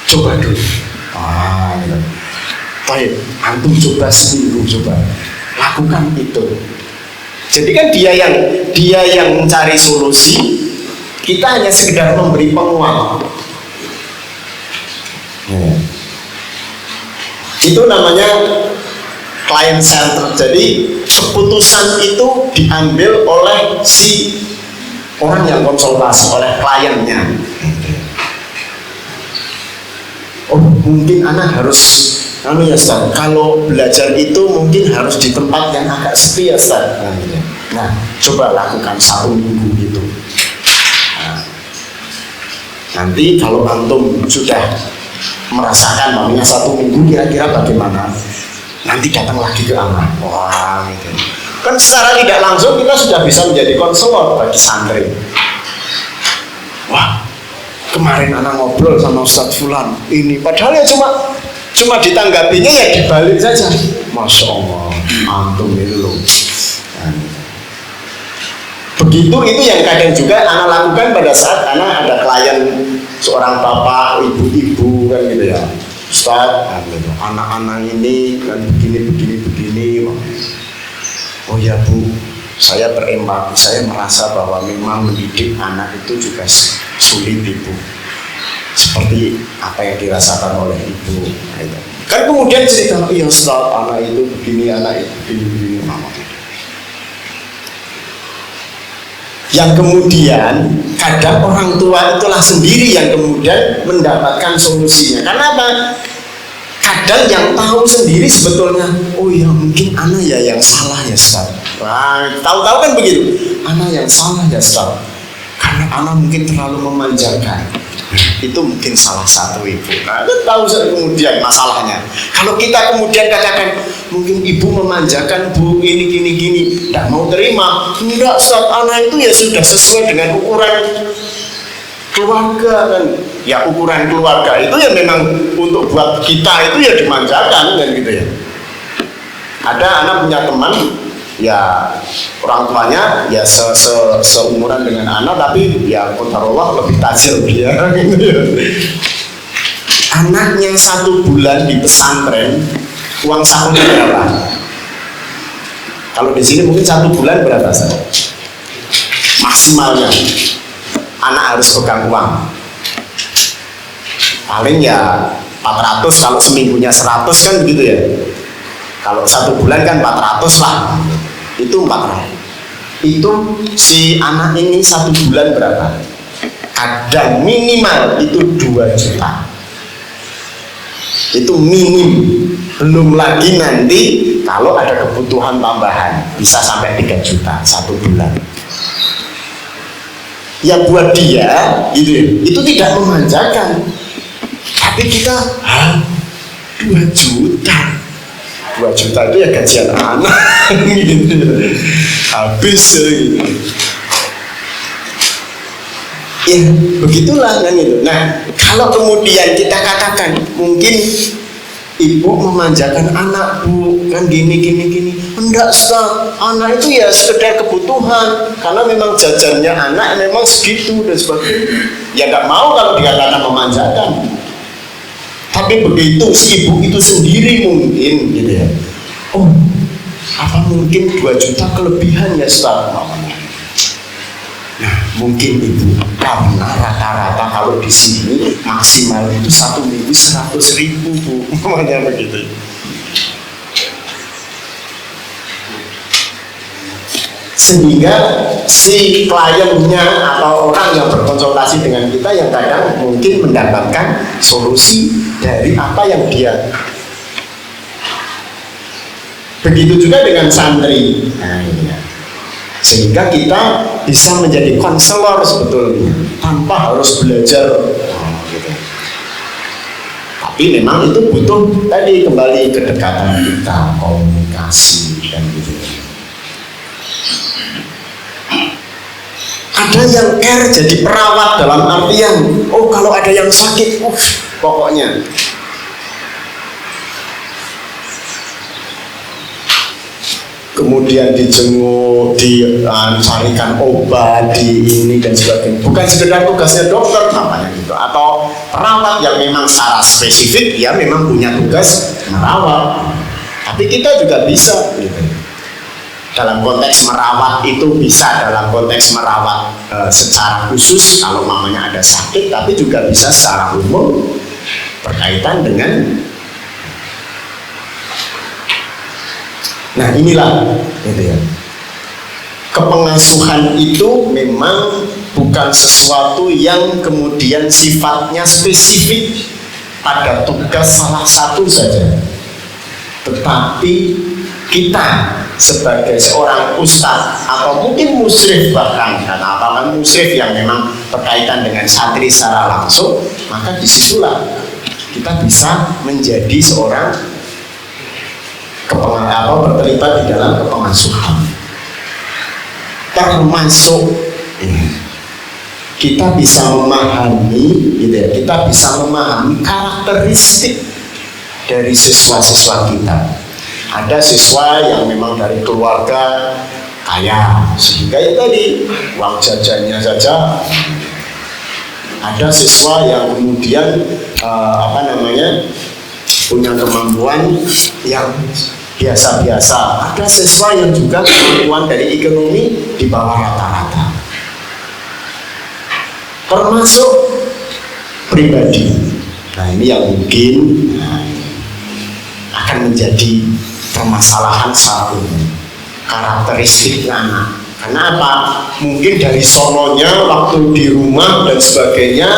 Coba dulu. Gitu. Baik, antum coba seminggu coba. Lakukan itu. Jadi kan dia yang mencari solusi, kita hanya sekedar memberi penguat. Itu namanya client center. Jadi keputusan itu diambil oleh si orang yang konsultasi, oleh kliennya. Oh mungkin anak harus ya Ustaz, kalau belajar itu mungkin harus di tempat yang agak sepi ya Ustaz. Nah coba lakukan 1 minggu gitu. Nanti kalau antum sudah merasakan namanya 1 minggu kira-kira bagaimana, nanti datang lagi ke anak. Wah gitu. Kan secara tidak langsung kita sudah bisa menjadi konselor bagi santri. Wah, kemarin anak ngobrol sama Ustadz Fulan ini, padahal ya cuma ditanggapinya ya dibalik saja. Masya Allah, antum itu loh. Begitu itu yang kadang juga anak lakukan pada saat anak ada klien seorang bapak, ibu-ibu kan gitu ya. Ustaz, anak-anak ini kan begini. Oh ya Bu, saya berempati, saya merasa bahwa memang mendidik anak itu juga sulit Ibu. Seperti apa yang dirasakan oleh Ibu. Kan kemudian cerita, iya Ustaz, anak itu begini, anak itu begini. Yang kemudian kadang orang tua itulah sendiri yang kemudian mendapatkan solusinya. Karena apa? Kadang yang tahu sendiri sebetulnya, oh ya mungkin anak ya yang salah ya Ustaz. Wah, tahu-tahu kan begitu. Anak yang salah ya Ustaz. Karena anak mungkin terlalu memanjakan. Itu mungkin salah satu ibu. Nah, tahu kemudian masalahnya. Kalau kita kemudian katakan mungkin ibu memanjakan Bu ini gini, tidak mau terima. Enggak, saat anak itu ya sudah sesuai dengan ukuran keluarga kan. Ya ukuran keluarga itu ya memang untuk buat kita itu ya dimanjakan kan gitu ya. Ada anak punya teman ya orang tuanya ya seumuran dengan anak, tapi ya qadarullah lebih tajir dia gitu ya. Anaknya 1 bulan di pesantren, uang sakunya berapa? Kalau di sini mungkin 1 bulan berapa saja? Maksimalnya anak harus pegang uang paling ya 400, kalau seminggunya 100 kan begitu ya. Kalau 1 bulan kan 400 lah, itu 400. Itu si anak ini 1 bulan berapa? Kadang minimal itu 2 juta. Itu minim. Belum lagi nanti kalau ada kebutuhan tambahan bisa sampai 3 juta 1 bulan. Ya buat dia gitu ya, itu tidak memanjakan. Tapi kita 2 juta 2 juta itu ya gajian anak gitu. Habis gitu. Ya begitulah kan itu. Nah kalau kemudian kita katakan mungkin ibu memanjakan anak bu, kan gini. Enggak Ustaz, anak itu ya sekedar kebutuhan, karena memang jajannya anak memang segitu dan sebagainya. Ya nggak mau kalau dikatakan memanjakan. Tapi begitu si ibu itu sendiri mungkin gitu ya. Oh, apa mungkin 2 juta kelebihan ya Ustaz? Nah, mungkin ibu karena rata-rata kalau di sini maksimal itu 1 minggu 100.000 bu, namanya begitu. Sehingga si kliennya atau orang yang berkonsultasi dengan kita yang kadang mungkin mendapatkan solusi dari apa yang dia. Begitu juga dengan santri. Nah, ini ya. Sehingga kita bisa menjadi konselor sebetulnya tanpa harus belajar gitu. Tapi memang itu butuh tadi kembali kedekatan kita, komunikasi dan gitu. Ada yang care jadi perawat dalam artian kalau ada yang sakit pokoknya kemudian dijenguk, dicarikan obat, di ini dan sebagainya. Bukan sekedar tugasnya dokter namanya gitu, atau perawat yang memang secara spesifik ya memang punya tugas merawat. Tapi kita juga bisa gitu. Dalam konteks merawat itu bisa dalam konteks merawat secara khusus kalau mamanya ada sakit, tapi juga bisa secara umum berkaitan dengan. Nah inilah gitu ya. Kepengasuhan itu memang bukan sesuatu yang kemudian sifatnya spesifik pada tugas salah satu saja, tetapi kita sebagai seorang ustadz atau mungkin musyrif bahkan, karena apalagi musyrif yang memang berkaitan dengan santri secara langsung, maka disitulah kita bisa menjadi seorang berterlibat di dalam kepengasuhan. Termasuk kita bisa memahami gitu ya, kita bisa memahami karakteristik dari siswa-siswa kita. Ada siswa yang memang dari keluarga kaya sehingga ya tadi uang jajannya saja. Ada siswa yang kemudian punya kemampuan yang biasa-biasa. Ada siswa yang juga kemampuan dari ekonomi di bawah rata-rata. Termasuk pribadi. Nah ini yang mungkin akan menjadi permasalahan secara umum. Karakteristik anak. Karena apa? Mungkin dari sononya waktu di rumah dan sebagainya,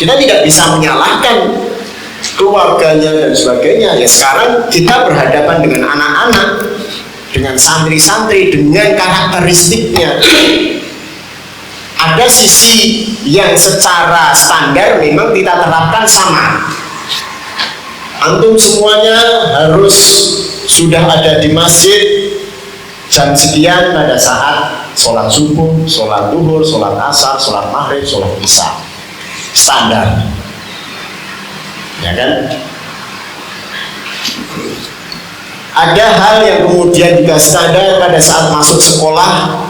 kita tidak bisa menyalahkan keluarganya dan sebagainya. Ya sekarang kita berhadapan dengan anak-anak, dengan santri-santri, dengan karakteristiknya. Ada sisi yang secara standar memang kita terapkan sama. Antum semuanya harus sudah ada di masjid jam sekian pada saat sholat subuh, sholat duhur, sholat asar, sholat maghrib, sholat isya. Standar, ya kan? Ada hal yang kemudian juga standar pada saat masuk sekolah.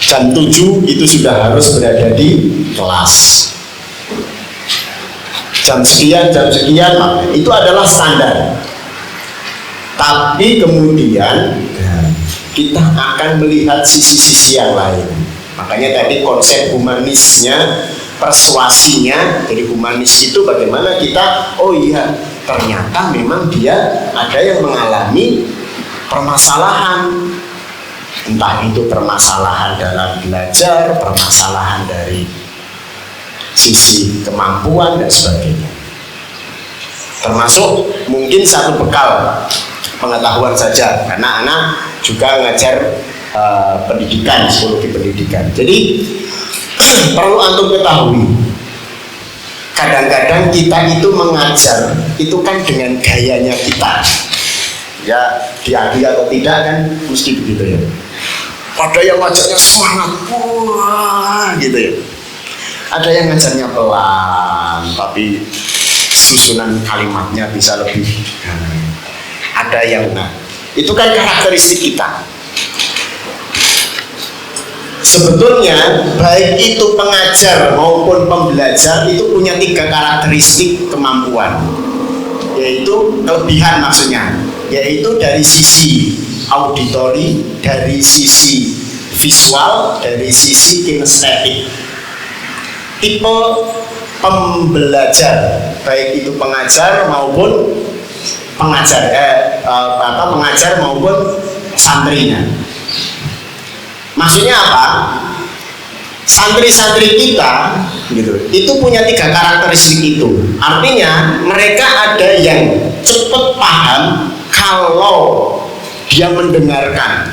Jam 7 itu sudah harus berada di kelas. Jam sekian, itu adalah standar. Tapi kemudian kita akan melihat sisi-sisi yang lain. Makanya tadi konsep humanisnya, persuasinya. Jadi humanis itu bagaimana kita, oh iya, ternyata memang dia ada yang mengalami permasalahan, entah itu permasalahan dalam belajar, permasalahan dari sisi kemampuan dan sebagainya. Termasuk mungkin satu bekal pengetahuan saja, karena anak juga ngajar pendidikan, psikologi pendidikan. Jadi perlu antum ketahui, kadang-kadang kita itu mengajar itu kan dengan gayanya kita, ya diakui atau tidak kan mesti begitu ya. Ada yang ngajarnya semangat, wah gitu ya. Ada yang ngajarnya pelan, tapi susunan kalimatnya bisa lebih. Ada yang itu kan karakteristik kita. Sebetulnya baik itu pengajar maupun pembelajar itu punya 3 karakteristik kemampuan, yaitu kelebihan maksudnya, yaitu dari sisi auditori, dari sisi visual, dari sisi kinestetik. Tipe pembelajar baik itu pengajar maupun pengajar maupun santrinya. Maksudnya apa? Santri-santri kita gitu, itu punya 3 karakteristik itu. Artinya mereka ada yang cepat paham kalau dia mendengarkan.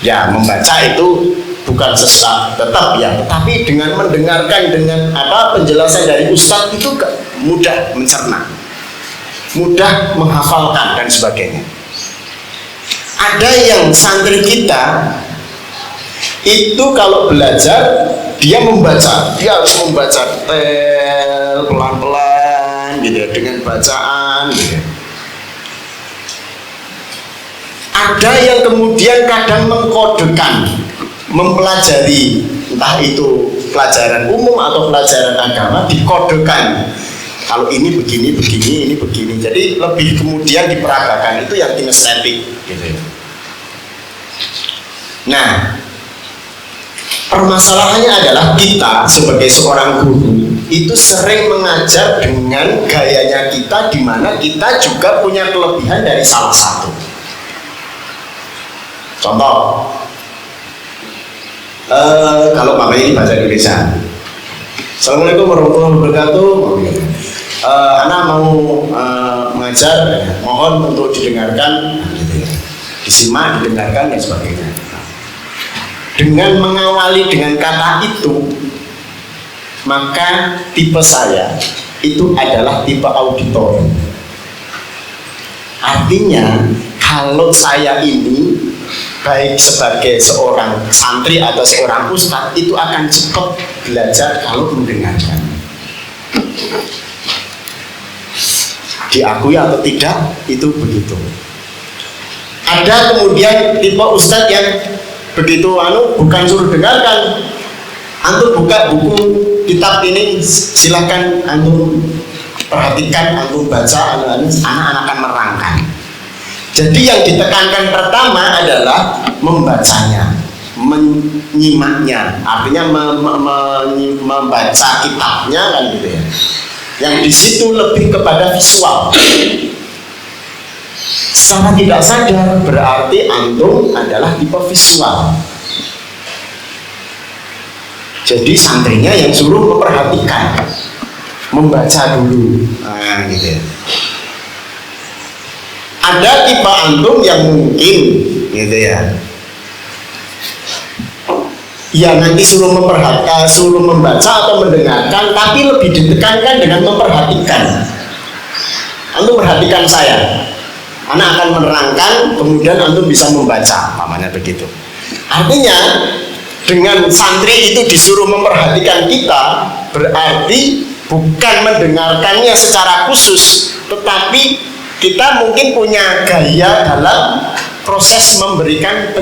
Ya, membaca itu bukan sesak tetap ya, tetapi dengan mendengarkan, dengan penjelasan dari ustadz itu mudah mencerna, mudah menghafalkan dan sebagainya. Ada yang santri kita itu kalau belajar dia membaca, dia harus membaca pelan-pelan gitu ya, dengan bacaan gitu. Ada yang kemudian kadang mengkodekan, mempelajari, entah itu pelajaran umum atau pelajaran agama, dikodekan. Kalau ini begini, ini begini. Jadi lebih kemudian diperagakan, itu yang kinestetik gitu. Nah, permasalahannya adalah kita sebagai seorang guru itu sering mengajar dengan gayanya kita, di mana kita juga punya kelebihan dari salah satu. Contoh, kalau mamanya ini bahasa Indonesia. Assalamualaikum warahmatullahi wabarakatuh. Anak mau mengajar, mohon untuk didengarkan, disimak, didengarkan dan sebagainya. Dengan mengawali dengan kata itu, maka tipe saya itu adalah tipe auditor. Artinya kalau saya ini baik sebagai seorang santri atau seorang ustadz itu akan cepat belajar kalau mendengarkan. Diakui atau tidak itu begitu. Ada kemudian tipe ustadz yang begitu bukan suruh dengarkan, antum buka buku kitab ini, silakan antum perhatikan, antum baca, anak akan merangkai. Jadi yang ditekankan pertama adalah membacanya, menyimaknya, artinya membaca kitabnya kan gitu ya. Yang di situ lebih kepada visual. Secara tidak sadar berarti antum adalah tipe visual. Jadi santrinya yang suruh memperhatikan, membaca dulu, gitu ya. Ada tipe antum yang mungkin, gitu ya. Ya nanti suruh memperhatikan, suruh membaca atau mendengarkan, tapi lebih ditekankan dengan memperhatikan. Antum perhatikan saya. Anak akan menerangkan, kemudian antum bisa membaca, namanya begitu. Artinya dengan santri itu disuruh memperhatikan kita, berarti bukan mendengarkannya secara khusus, tetapi kita mungkin punya gaya dalam proses memberikan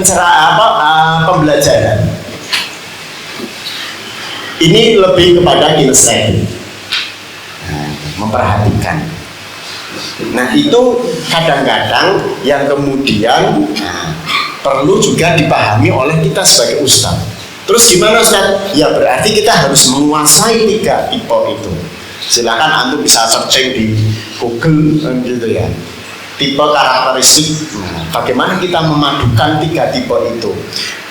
pembelajaran. Ini lebih kepada kinesthetik, memperhatikan. Nah itu kadang-kadang yang kemudian perlu juga dipahami oleh kita sebagai ustadz. Terus gimana Ustaz? Ya berarti kita harus menguasai 3 tipe itu. Silakan antum bisa searching di Google gitu ya. Tipe karakteristik. Bagaimana kita memadukan 3 tipe itu?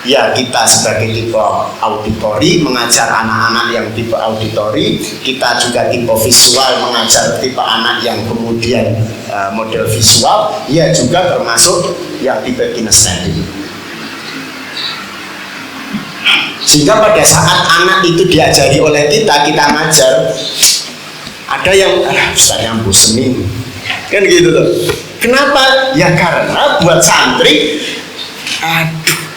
Ya kita sebagai tipe auditori mengajar anak-anak yang tipe auditori, kita juga tipe visual mengajar tipe anak yang kemudian model visual, ya juga termasuk yang tipe kinestetik. Sehingga pada saat anak itu diajari oleh kita ngajar, ada yang Ustaz yang bosenin, kan gitu loh. Kenapa? Ya karena buat santri,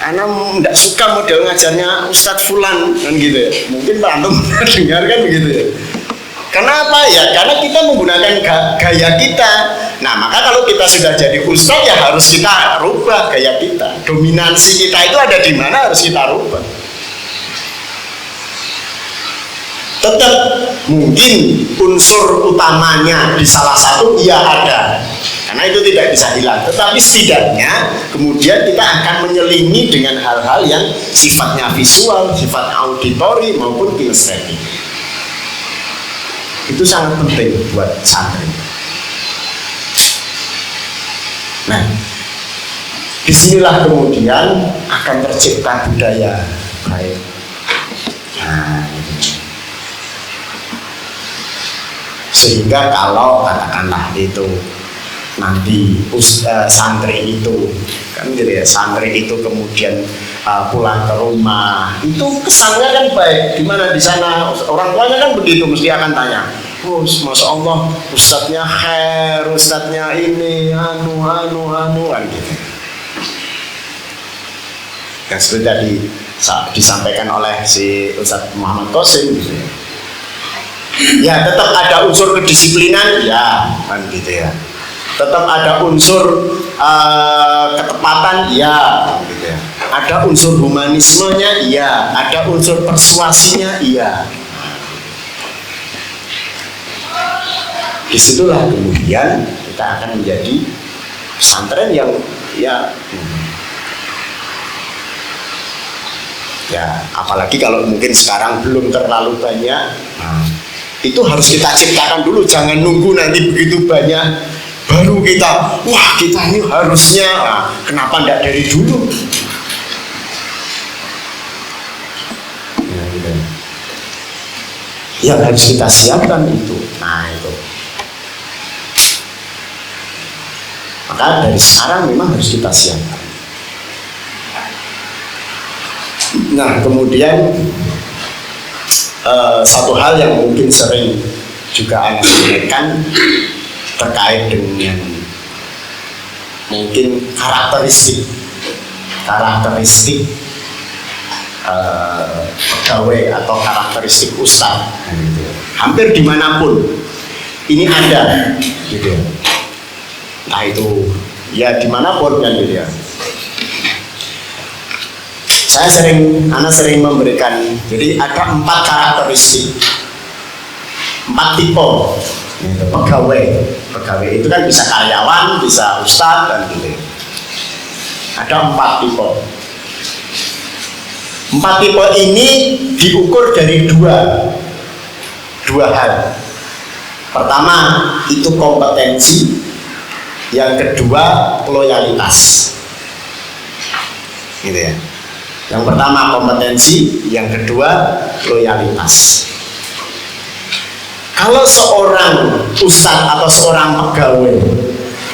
anak tidak suka model ngajarnya Ustadz Fulan, kan gitu ya. Mungkin Pak Antum dengar kan begitu ya. Kenapa? Ya karena kita menggunakan gaya kita. Nah maka kalau kita sudah jadi Ustadz ya harus kita rubah gaya kita. Dominansi kita itu ada di mana, harus kita rubah. Tetap mungkin unsur utamanya di salah satu ya ada, karena itu tidak bisa hilang. Tetapi setidaknya kemudian kita akan menyelingi dengan hal-hal yang sifatnya visual, sifat auditori maupun kinestetik. Itu sangat penting buat santri. Nah, disinilah kemudian akan tercipta budaya baik. Nah, sehingga kalau katakanlah itu nanti santri itu kan gitu ya, santri itu kemudian pulang ke rumah itu kesannya kan baik. Gimana di sana orang tuanya kan begitu, mesti akan tanya, oh masya Allah ustadznya khair, ustadznya ini anu kan gitu. Dan seperti tadi disampaikan oleh si Ustadz Muhammad Qasim gitu ya. Ya tetap ada unsur kedisiplinan ya kan gitu ya, tetap ada unsur ketepatan ya gitu ya, ada unsur humanismenya iya, ada unsur persuasinya iya. Disitulah kemudian kita akan menjadi pesantren yang ya apalagi kalau mungkin sekarang belum terlalu banyak. Itu harus kita ciptakan dulu, jangan nunggu nanti begitu banyak baru kita, wah kita ini harusnya, kenapa enggak dari dulu? Yang harus kita siapkan itu. Nah itu. Maka dari sekarang memang harus kita siapkan. Nah kemudian satu hal yang mungkin sering juga Anda sampaikan terkait dengan mungkin karakteristik pegawai atau karakteristik ustadz, hampir dimanapun ini ada, gitu ya. Nah itu ya dimanapun kan gitu ya. Anda sering memberikan, jadi ada 4 karakteristik, 4 tipe pegawai. Pegawai itu kan bisa karyawan, bisa ustadz dan gitu. Ada 4 tipe. 4 tipe ini diukur dari dua hal. Pertama itu kompetensi, yang kedua loyalitas, gitu ya. Yang pertama kompetensi, yang kedua loyalitas. Kalau seorang ustadz atau seorang pegawai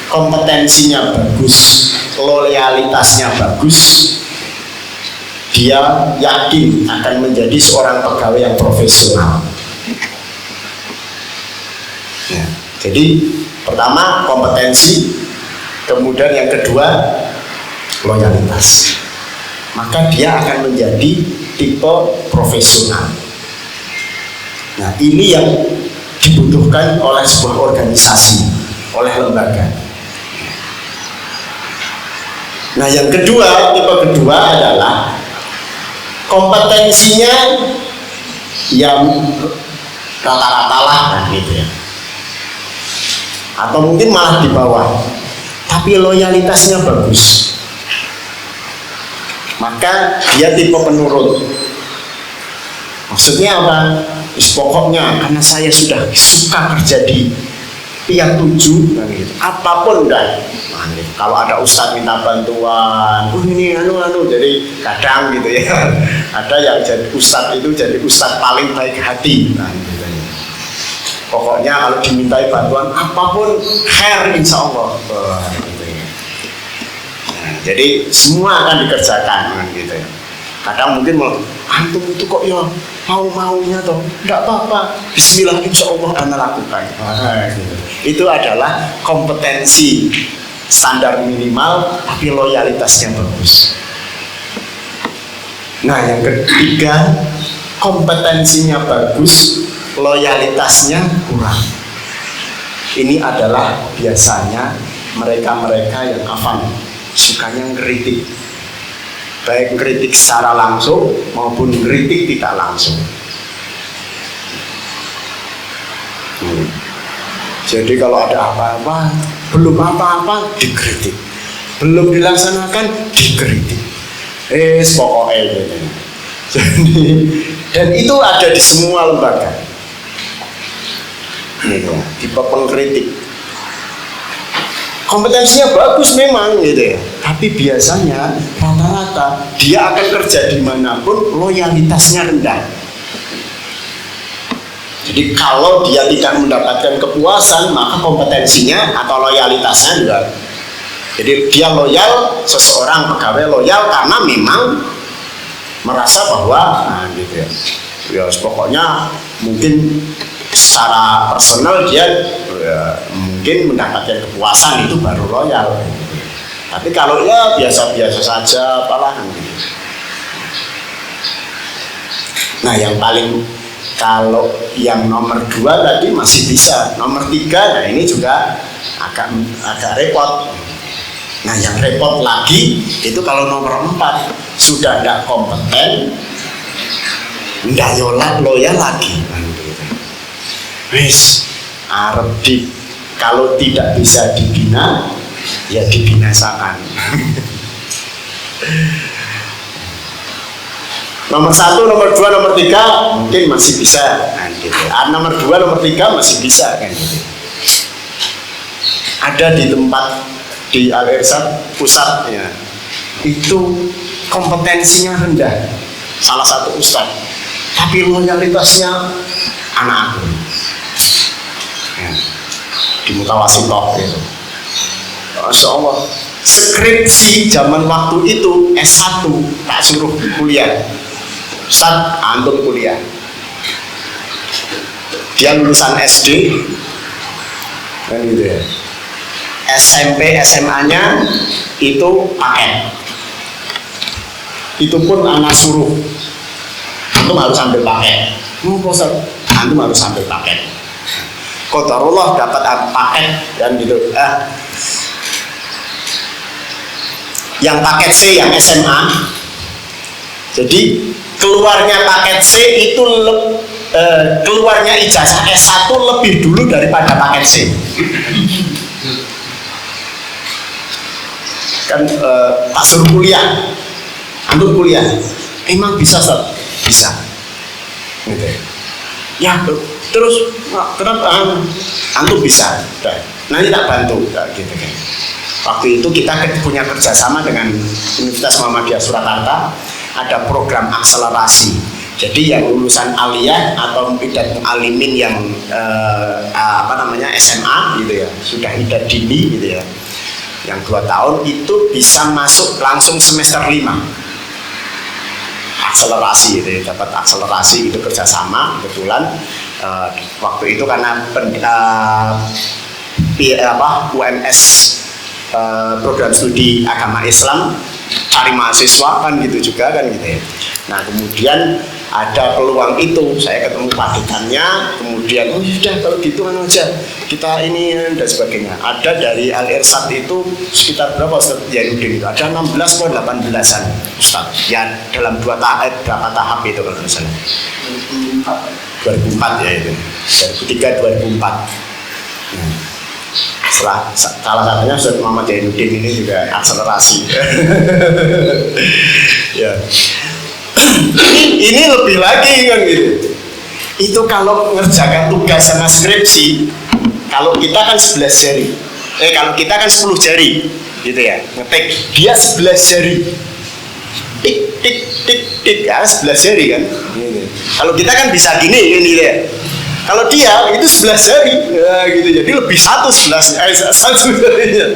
kompetensinya bagus, loyalitasnya bagus, dia yakin akan menjadi seorang pegawai yang profesional. Ya, jadi pertama kompetensi, kemudian yang kedua loyalitas. Maka dia akan menjadi tipe profesional. Nah ini yang dibutuhkan oleh sebuah organisasi. oleh lembaga. Nah yang kedua, tipe kedua adalah kompetensinya yang rata-rata lah gitu ya, atau mungkin malah di bawah, tapi loyalitasnya bagus, maka dia tipe penurut. Maksudnya apa? Pokoknya karena saya sudah suka kerja di pihak 7 gitu. Apapun udah. Nah, gitu. Kalau ada ustadz minta bantuan, ini jadi kadang gitu ya. Ada yang jadi ustadz itu jadi ustadz paling baik hati. Nah, gitu. Pokoknya kalau dimintai bantuan apapun khair insya Allah. Gitu ya. Nah, jadi semua akan dikerjakan gitu ya. Kadang mungkin antum itu kok ya mau-maunya toh, enggak apa-apa, bismillah insya Allah ana lakukan. Gitu. Itu adalah kompetensi standar minimal tapi loyalitasnya bagus. Nah yang ketiga, kompetensinya bagus, loyalitasnya kurang. Ini adalah biasanya mereka-mereka yang afan, sukanya ngeritik, baik kritik secara langsung maupun kritik tidak langsung. Jadi kalau ada apa-apa, belum apa-apa dikritik, belum dilaksanakan dikritik. Pokoknya gitu. Jadi dan itu ada di semua lembaga. Gitu, tipe pengkritik. Kompetensinya bagus memang gitu ya, tapi biasanya rata-rata dia akan kerja dimanapun loyalitasnya rendah. Jadi kalau dia tidak mendapatkan kepuasan, maka kompetensinya atau loyalitasnya juga. Jadi dia loyal, seseorang pegawai loyal karena memang merasa bahwa gitu ya, ya pokoknya mungkin secara personal dia mungkin mendapatkan kepuasan itu baru loyal. Tapi kalau ya biasa-biasa saja apalah gitu. Nah yang paling, kalau yang nomor 2 tadi masih bisa, nomor 3 nah ini juga agak repot. Nah yang repot lagi itu kalau nomor 4 sudah tidak kompeten, tidak loyal lagi. Wis arep kalau tidak bisa dibina ya dibinasakan. Nomor 1, nomor 2, nomor 3 mungkin masih bisa kan gitu. Nomor 2, nomor 3 masih bisa kan gitu. Ada di tempat di Al-Irsyad pusat ya, itu kompetensinya rendah, salah satu ustadz, tapi loyalitasnya anak aku ya, di Mutawasitoh gitu. Masya Allah, skripsi zaman waktu itu S1 tak suruh kuliah, Ustaz antum kuliah. Dia lulusan SD kan gitu ya, SMP SMA-nya itu paket, itu pun anak suruh antum harus ambil paket. Antum harus ambil paket. Qadarullah dapat paket dan gitu. Yang paket C yang SMA, jadi keluarnya paket C itu keluarnya ijazah S1 lebih dulu daripada paket C. Kan tak suruh kuliah, antum kuliah, emang bisa Ustaz? Bisa gitu ya. Terus kenapa antum bisa? Nanti tak bantu gitu kan. Waktu itu kita punya kerjasama dengan Universitas Muhammadiyah Surakarta, ada program akselerasi. Jadi yang lulusan aliyah atau tidak alimin yang SMA gitu ya, sudah hidat dini gitu ya, yang 2 tahun itu bisa masuk langsung semester 5 akselerasi gitu ya, dapat akselerasi itu kerjasama kebetulan waktu itu karena UMS program studi agama Islam cari mahasiswa kan gitu juga kan gitu ya. Nah kemudian ada peluang itu, saya ketemu padekannya, kemudian oh sudah kalau gitu kan aja kita ini dan sebagainya. Ada dari Al Irsyad itu sekitar berapa Ustaz Jainuddin itu? Ada 16 atau 18-an Ustaz. Ya dalam berapa tahap itu kalau misalnya 2004 ya itu 2003 2004. Salah satunya Ustaz Muhammad Jainuddin ini juga akselerasi. Ya. Ini lebih lagi kan gitu. Itu kalau ngerjakan tugas sama skripsi, kalau kita kan 11 jari. Kalau kita kan 10 jari gitu ya. Ngetik, dia 11 jari. Tik tik tik tik ya 11 jari kan. Gitu. Kalau kita kan bisa gini ya. Kalau dia itu 11 jari ya, gitu. Jadi lebih satu jarinya.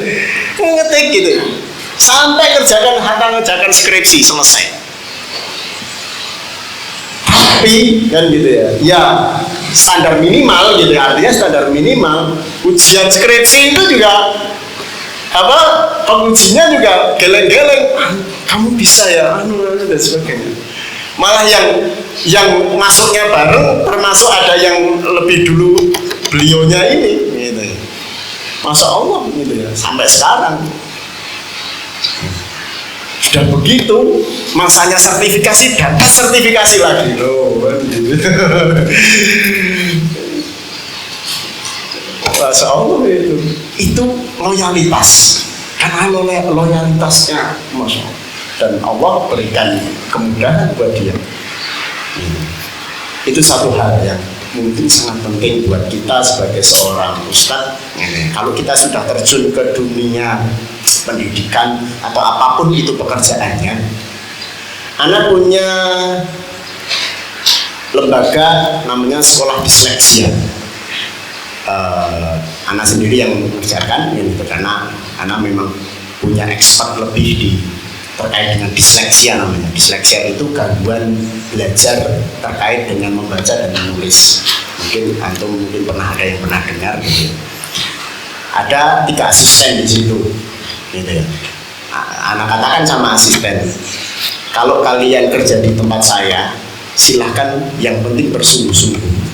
Ngetik gitu. Sampai ngerjakan skripsi selesai. Tapi kan gitu ya standar minimal gitu ya, artinya standar minimal ujian skripsi itu juga pengujinya juga geleng-geleng, kamu bisa ya dan sebagainya. Malah yang masuknya bareng termasuk ada yang lebih dulu beliaunya ini gitu ya. Masya Allah gitu ya, sampai sekarang sudah begitu masanya sertifikasi, dapat sertifikasi lagi loh. Masya Allah itu loyalitas, karena loyalitasnya Masya Allah, dan Allah berikan kemudahan buat dia. Itu satu hal yang mungkin sangat penting buat kita sebagai seorang ustadz. Kalau kita sudah terjun ke dunia pendidikan atau apapun itu pekerjaannya, anak punya lembaga namanya sekolah disleksia. Anak sendiri yang mengerjakan gitu, karena anak memang punya expert lebih di terkait dengan disleksia namanya. Disleksia itu gangguan belajar terkait dengan membaca dan menulis. Mungkin antum pernah ada yang pernah dengar gitu. Ada 3 asisten di situ gitu ya. Anak katakan sama asisten, kalau kalian kerja di tempat saya silahkan yang penting bersungguh-sungguh.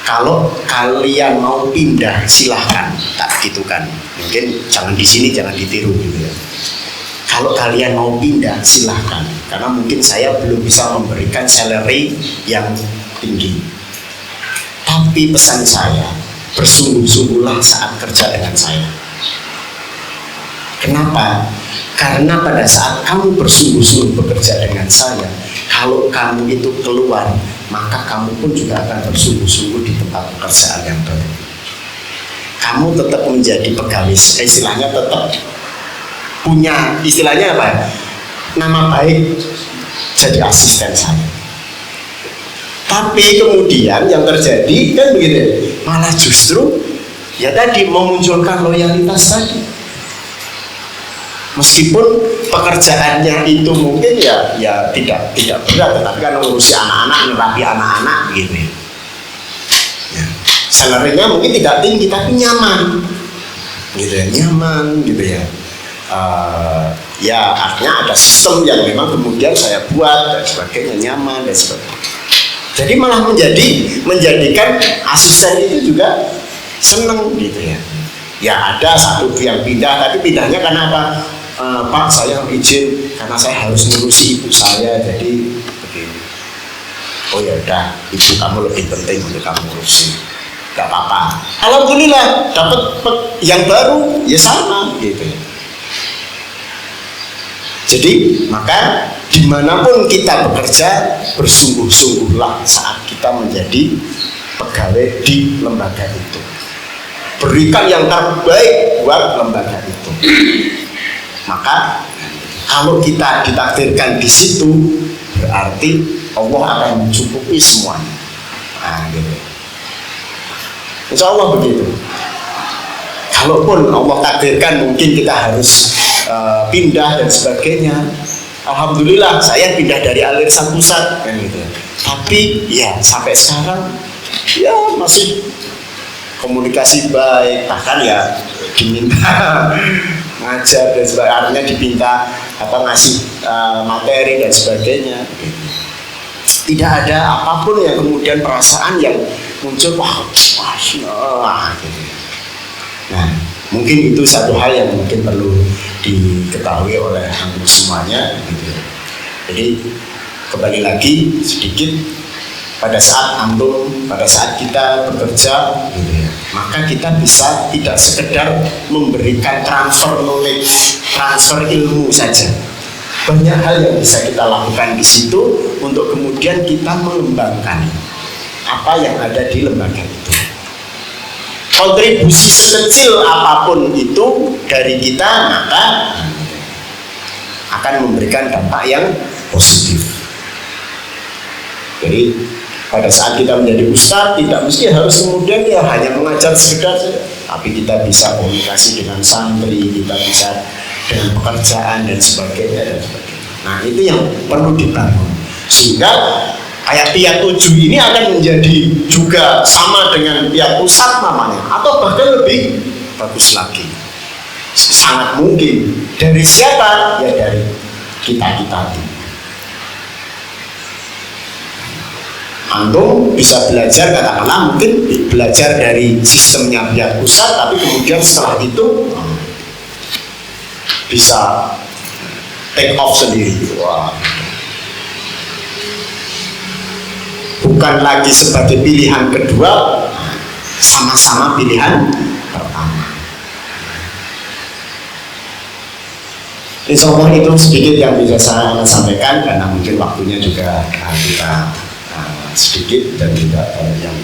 Kalau kalian mau pindah silahkan, tak gitu kan. Mungkin jangan di sini, jangan ditiru gitu ya. Kalau kalian mau pindah silahkan, karena mungkin saya belum bisa memberikan salary yang tinggi. Tapi pesan saya, bersungguh-sungguhlah saat kerja dengan saya. Kenapa? Karena pada saat kamu bersungguh-sungguh bekerja dengan saya, kalau kamu itu keluar, maka kamu pun juga akan bersungguh-sungguh di tempat pekerjaan yang baru. Kamu tetap menjadi pegawai, istilahnya tetap punya, istilahnya apa? Nama baik jadi asisten saya. Tapi kemudian yang terjadi kan begitu, malah justru ya tadi memunculkan loyalitas tadi. Meskipun pekerjaannya itu mungkin ya tidak berat, tetapi kan ngurusi anak-anak, nerapi anak-anak gitu ya. Salarinya mungkin tidak tinggi tapi nyaman gitu ya, nyaman gitu ya. Ya artinya ada sistem yang memang kemudian saya buat dan sebagainya, nyaman dan sebagainya. Jadi malah menjadikan asisten itu juga seneng gitu ya. Ya ada satu yang pindah, tapi pindahnya karena apa? Pak saya izin karena saya harus ngurusi ibu saya, jadi begini. Oh ya udah, ibu kamu lebih penting untuk kamu urusin, gak apa-apa. Alhamdulillah dapat yang baru ya sama gitu. Jadi maka dimanapun kita bekerja, bersungguh-sungguhlah saat kita menjadi pegawai di lembaga itu. Berikan yang terbaik buat lembaga itu. Maka kalau kita ditakdirkan di situ, berarti Allah akan mencukupi semuanya. Nah, gitu. Insya Allah begitu. Kalaupun Allah takdirkan mungkin kita harus pindah dan sebagainya, alhamdulillah saya pindah dari Al Irsyad Pusat kan gitu. Tapi ya sampai sekarang ya masih komunikasi baik, bahkan ya diminta ngajar dan sebagainya, dipinta ngasih materi dan sebagainya gitu. Tidak ada apapun yang kemudian perasaan yang muncul wah gitu. Nah, mungkin itu satu hal yang mungkin perlu diketahui oleh antum semuanya gitu. Jadi kembali lagi sedikit, pada saat kita bekerja gitu ya, maka kita bisa tidak sekedar memberikan transfer knowledge, transfer ilmu saja. Banyak hal yang bisa kita lakukan di situ untuk kemudian kita mengembangkan apa yang ada di lembaga itu. Kontribusi sekecil apapun itu dari kita maka akan memberikan dampak yang positif. Jadi pada saat kita menjadi ustadz tidak mesti harus kemudian ya hanya mengajar sekedar saja, tapi kita bisa komunikasi dengan santri, kita bisa dengan pekerjaan dan sebagainya. Nah itu yang perlu dibangun sehingga kayak Piat 7 ini akan menjadi juga sama dengan Piat Pusat namanya, atau bahkan lebih bagus lagi. Sangat mungkin. Dari siapa? Ya dari kita-kita. Antum bisa belajar, katakanlah mungkin belajar dari sistemnya Piat Pusat, tapi kemudian setelah itu bisa take off sendiri. Wah. Bukan lagi sebagai pilihan kedua, sama-sama pilihan pertama. Insya Allah itu sedikit yang bisa saya sampaikan karena mungkin waktunya juga kita sedikit dan juga yang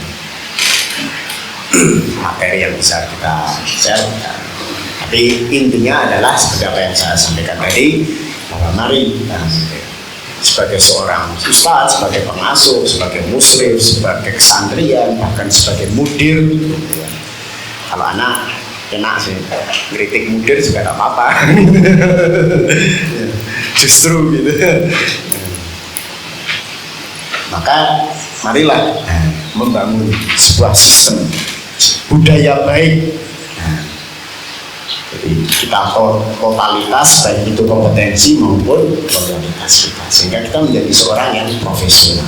materi yang bisa kita share. Tapi intinya adalah seperti apa yang saya sampaikan tadi, bahwa mari sebagai seorang ustadz, sebagai pengasuh, sebagai muslim, sebagai kesantrian, bahkan sebagai mudir gitu ya. Kalau anak enak sih kritik mudir juga tidak apa-apa. Justru gitu. Maka marilah membangun sebuah sistem budaya baik. Jadi kita totalitas baik itu kompetensi maupun loyalitas kita, sehingga kita menjadi seorang yang profesional.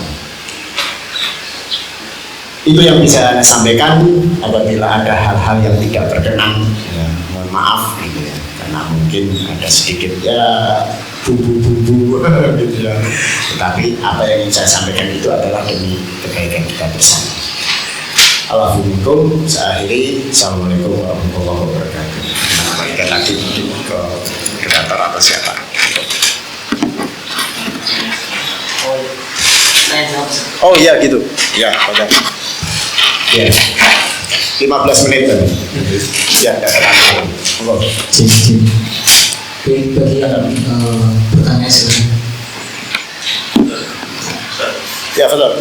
Itu yang bisa saya sampaikan. Apabila ada hal-hal yang tidak berkenan, ya, mohon maaf gitu ya, karena mungkin ada sedikit ya bumbu-bumbu gitu ya. Tetapi apa yang ingin saya sampaikan itu adalah demi kebaikan kita bersama. Alhamdulillah, saya akhiri. Assalamualaikum warahmatullahi wabarakatuh. Kembalikan lagi ke kreator atau siapa? Oh iya gitu. Ya, pada. Ya. 15 menit tadi. Ya, datang. Bagi pertanyaan silakan. Ya, betul.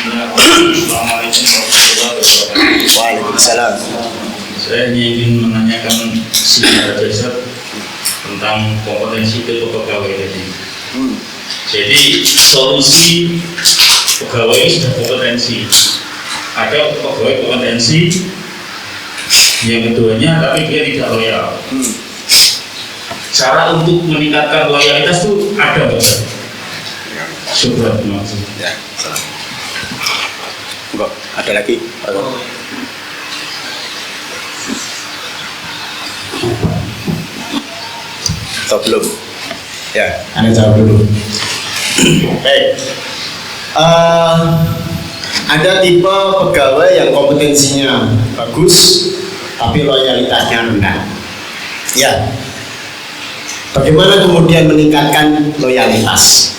Assalamualaikum warahmatullahi wabarakatuh. Waalaikumsalam. Saya ingin menanyakan secara dasar tentang kompetensi kepegawai tadi. Jadi solusi pegawai sudah kompetensi. Ada pegawai kompetensi, yang keduanya tapi dia tidak loyal. Cara untuk meningkatkan loyalitas itu ada nggak? Syukur maksud. Ya, salam. Enggak, ada lagi? Atau belum? Ya, Anda jawab dulu. baik. Ada tipe pegawai yang kompetensinya bagus, tapi loyalitasnya rendah. Ya. Bagaimana kemudian meningkatkan loyalitas?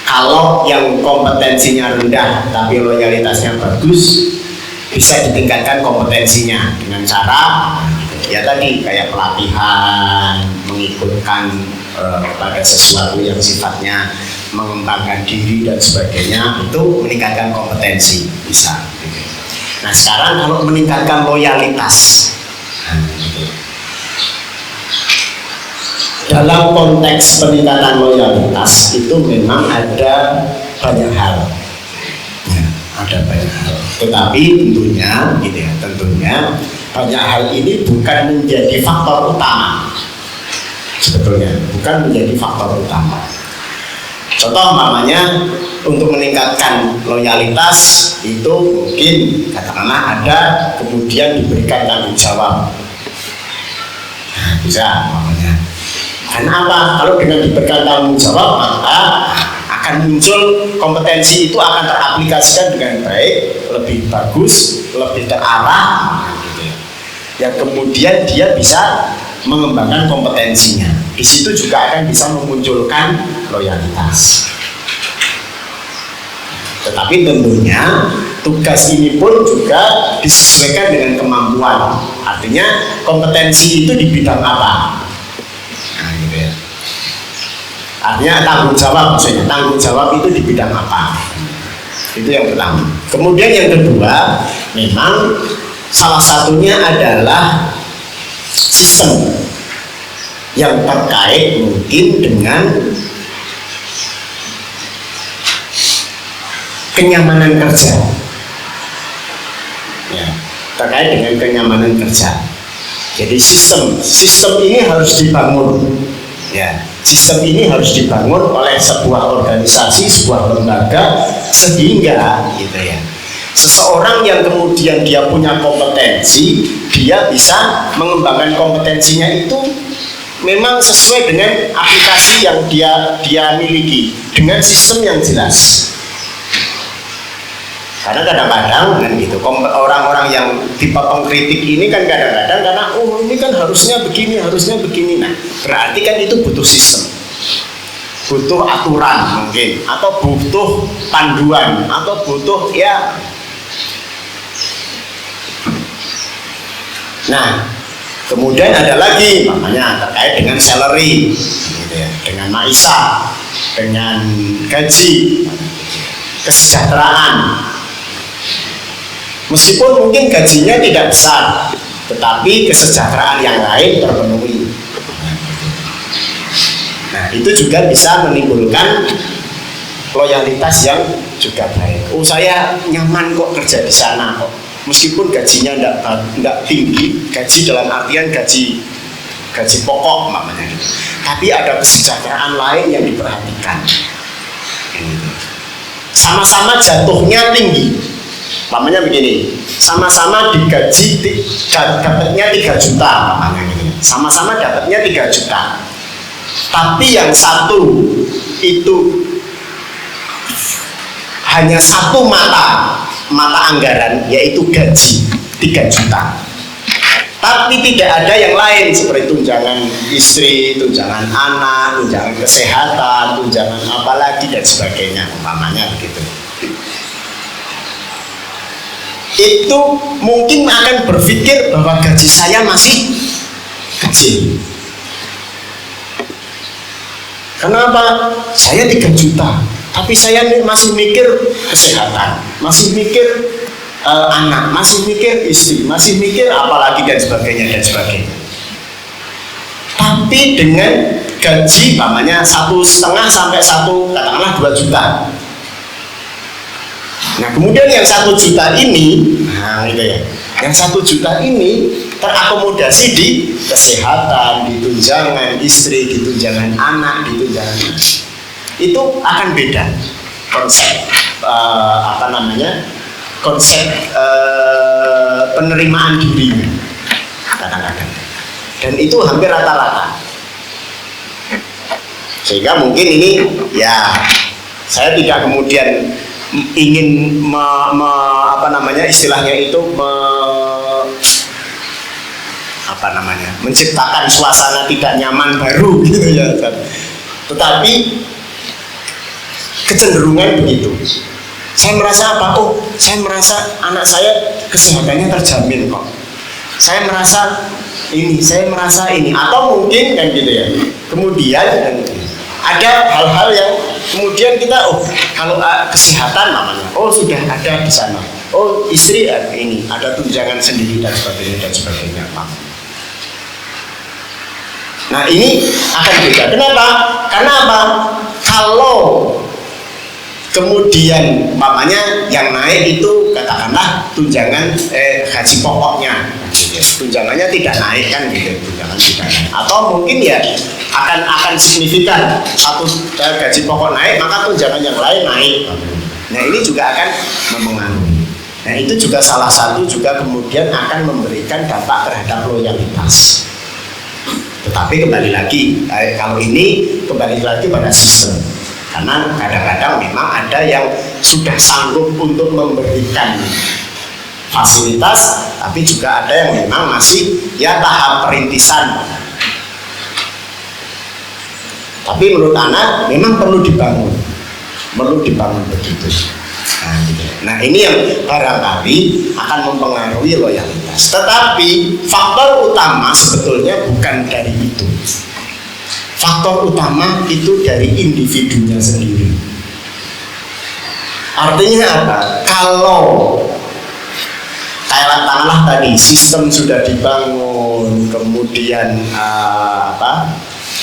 Kalau yang kompetensinya rendah tapi loyalitasnya bagus, bisa ditingkatkan kompetensinya dengan cara ya tadi kayak pelatihan, mengikutkan pada sesuatu yang sifatnya mengembangkan diri dan sebagainya, itu meningkatkan kompetensi bisa. Nah sekarang kalau meningkatkan loyalitas, dalam konteks peningkatan loyalitas itu memang ada banyak hal, ya, ada banyak hal. Tetapi tentunya, gitu ya, tentunya banyak hal ini bukan menjadi faktor utama. Sebetulnya bukan menjadi faktor utama. Contoh mamanya untuk meningkatkan loyalitas itu mungkin katakanlah ada kemudian diberikan tanggung jawab. Nah, bisa mamanya. Karena apa? Kalau dengan diberikan tanggung jawab maka akan muncul kompetensi itu akan teraplikasikan dengan baik, lebih bagus, lebih terarah, gitu ya. Yang kemudian dia bisa mengembangkan kompetensinya. Di situ juga akan bisa memunculkan loyalitas. Tetapi tentunya tugas ini pun juga disesuaikan dengan kemampuan. Artinya kompetensi itu di bidang apa? Nah, gitu ya. Artinya tanggung jawab, maksudnya tanggung jawab itu di bidang apa? Itu yang pertama. Kemudian yang kedua, memang salah satunya adalah sistem yang terkait mungkin dengan kenyamanan kerja, ya, terkait dengan kenyamanan kerja. Jadi sistem ini harus dibangun, ya, sistem ini harus dibangun oleh sebuah organisasi, sebuah lembaga, sehingga gitu ya, seseorang yang kemudian dia punya kompetensi, dia bisa mengembangkan kompetensinya itu memang sesuai dengan aplikasi yang dia miliki dengan sistem yang jelas. Karena kadang-kadang kan gitu, orang-orang yang tipe pengkritik ini kan kadang-kadang karena ini kan harusnya begini. Nah, berarti kan itu butuh sistem, butuh aturan mungkin, atau butuh panduan, atau butuh ya. Nah, kemudian ada lagi namanya terkait dengan salary, gitu ya, dengan maisha, dengan gaji, kesejahteraan. Meskipun mungkin gajinya tidak besar, tetapi kesejahteraan yang lain terpenuhi. Nah, itu juga bisa menimbulkan loyalitas yang juga baik. Oh, saya nyaman kok kerja di sana kok. Meskipun gajinya tidak tinggi, gaji dalam artian gaji pokok namanya. Tapi ada kesejahteraan lain yang diperhatikan. Sama-sama jatuhnya tinggi. Namanya begini, sama-sama digaji dapatnya 3 juta, sama-sama dapatnya 3 juta. Tapi yang satu itu hanya satu mata anggaran, yaitu gaji 3 juta. Tapi tidak ada yang lain seperti tunjangan istri, tunjangan anak, tunjangan kesehatan, tunjangan apalagi dan sebagainya, umpamanya begitu. Itu mungkin akan berpikir bahwa gaji saya masih kecil. Kenapa? Saya 3 juta, tapi saya masih mikir kesehatan, masih mikir anak, masih mikir istri, masih mikir apalagi dan sebagainya. Tapi dengan gaji namanya 1,5 sampai 1 katakanlah 2 juta. Nah, kemudian yang 1 juta ini, nah gitu ya, yang 1 juta ini terakomodasi di kesehatan, di tunjangan istri, di tunjangan anak, di tunjangan itu akan beda konsep konsep penerimaan dirinya kadang-kadang, dan itu hampir rata-rata. Sehingga mungkin ini ya saya tidak kemudian ingin istilahnya itu menciptakan suasana tidak nyaman baru gitu ya. Tetapi kecenderungan begitu. Saya merasa apa? Oh, saya merasa anak saya kesehatannya terjamin kok. Saya merasa ini, atau mungkin kan gitu ya. Kemudian ada hal-hal yang kemudian kita kalau kesehatan namanya sudah ada di sana, istri ini ada tunjangan sendiri dan sebagainya. Nah, ini akan beda. Kenapa? Karena apa? Kalau kemudian mamanya yang naik itu katakanlah tunjangan gaji pokoknya, tunjangannya tidak naik kan gitu, tunjangan tidak naik. Atau mungkin ya akan signifikan. Satu gaji pokok naik, maka tunjangan yang lain naik. Nah ini juga akan mempengaruhi. Nah itu juga salah satu juga kemudian akan memberikan dampak terhadap loyalitas. Tetapi kembali lagi, kalau ini kembali lagi pada sistem. Karena kadang-kadang memang ada yang sudah sanggup untuk memberikan fasilitas, tapi juga ada yang memang masih ya tahap perintisan. Tapi menurut anak memang perlu dibangun begitu. Nah ini yang barangkali akan mempengaruhi loyalitas. Tetapi faktor utama sebetulnya bukan dari itu. Faktor utama itu dari individunya sendiri. Artinya apa? Kalau katakanlah tadi sistem sudah dibangun, kemudian